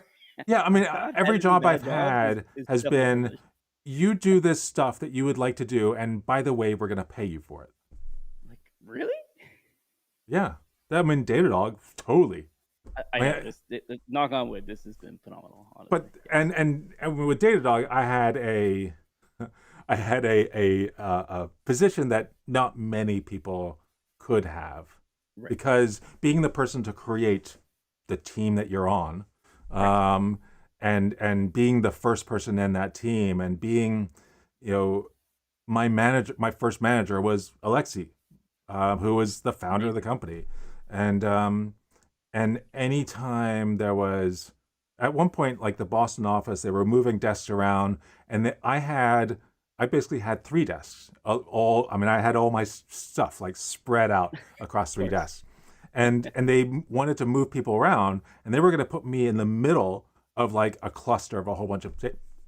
Yeah, I mean, Not every having job I've bad jobs had is has definitely a been, privilege. you do this stuff that you would like to do, and by the way, we're gonna pay you for it. Like, really? Yeah, I mean, Datadog, totally. I I know mean, knock on wood, this has been phenomenal, but honestly. and with Datadog, I had a, I had a position that not many people could have, Right, because being the person to create the team that you're on, right. um, and being the first person in that team, and being, you know, my first manager was Alexi, who was the founder of the Amazing. company, and anytime there was, at one point, like the Boston office, they were moving desks around, and I basically had 3 desks. All I mean, I had all my stuff like spread out across Of three course. desks, and they wanted to move people around, and they were going to put me in the middle of like a cluster of a whole bunch of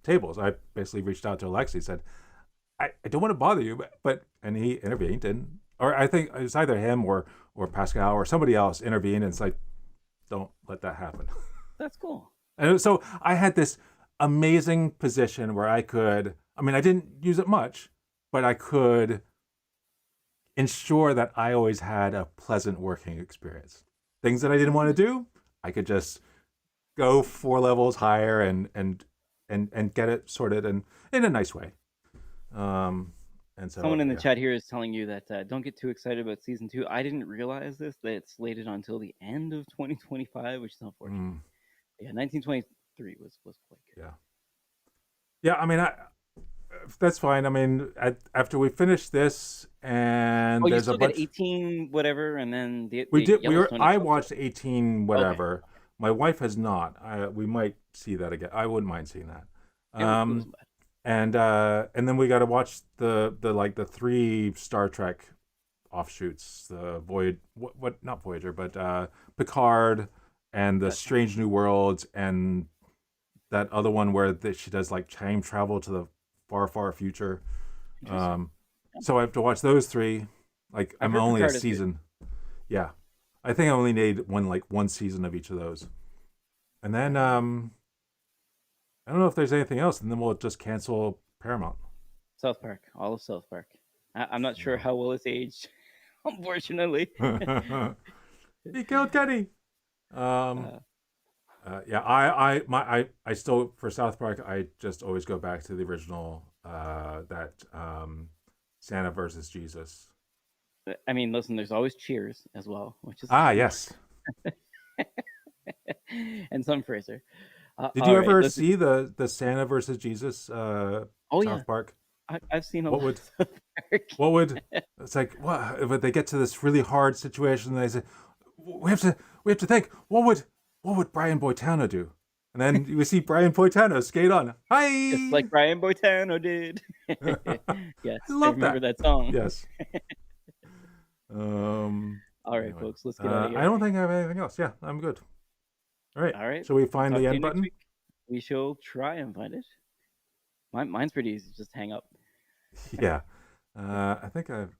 tables. I basically reached out to Alexi, said, I don't want to bother you, but and he intervened, and or I think it was either him or Pascal or somebody else intervened, and it's like, don't let that happen. That's cool. And so I had this amazing position where I could, I mean, I didn't use it much, but I could ensure that I always had a pleasant working experience. Things that I didn't want to do, I could just go 4 levels higher and get it sorted and in a nice way. Um, and Someone so in the yeah. chat here is telling you that don't get too excited about season 2. I didn't realize this, that it's slated until the end of 2025, which is unfortunate. Mm, Yeah, 1923 was quite good. yeah. Yeah, I mean, that's fine. I mean, after we finish this, Oh, and you there's a still get bunch. 18 whatever, and then We the did. We were. Yellowstone I itself. watched 18 Okay, whatever. My wife has not. We might see that again. I wouldn't mind seeing that. it wasn't bad. And then we got to watch the like the 3 Star Trek offshoots. The Voyage. What? Not Voyager, but Picard and the Gotcha. Strange New Worlds, and that other one where she does like time travel to the far, far future. Interesting. Um, Yeah. so I have to watch those 3. Like, I've I'm heard only a Picard is good. season. Yeah, I think I only need one season of each of those, and then Fair enough. I don't know if there's anything else, and then we'll just cancel Paramount. South Park, all of South Park. I'm not sure Yeah. how well it's aged, unfortunately. He killed Kenny. Um, uh, yeah, I still, for South Park, I just always go back to the original. That Santa versus Jesus. I mean, listen, there's always Cheers as well, which is Ah, fun, yes. and some Fraser. Did you All right, ever listen. see the Santa versus Jesus Oh yeah, South Park? I've seen a What lot would of South Park. what would it's like, what, but they get to this really hard situation, and they say, we have to think, what would Brian Boitano do? And then you see Brian Boitano skate on. Just Hi. like Brian Boitano did. Yes, I I love remember that. that song. Yes. Um All right, anyway. folks, let's get out of I here. don't think I have anything else. Yeah, I'm good. All right. All right, Shall we we'll find talk the to you end next button? week. We shall try and find it. Mine's pretty easy. Just hang up. Yeah. I think I've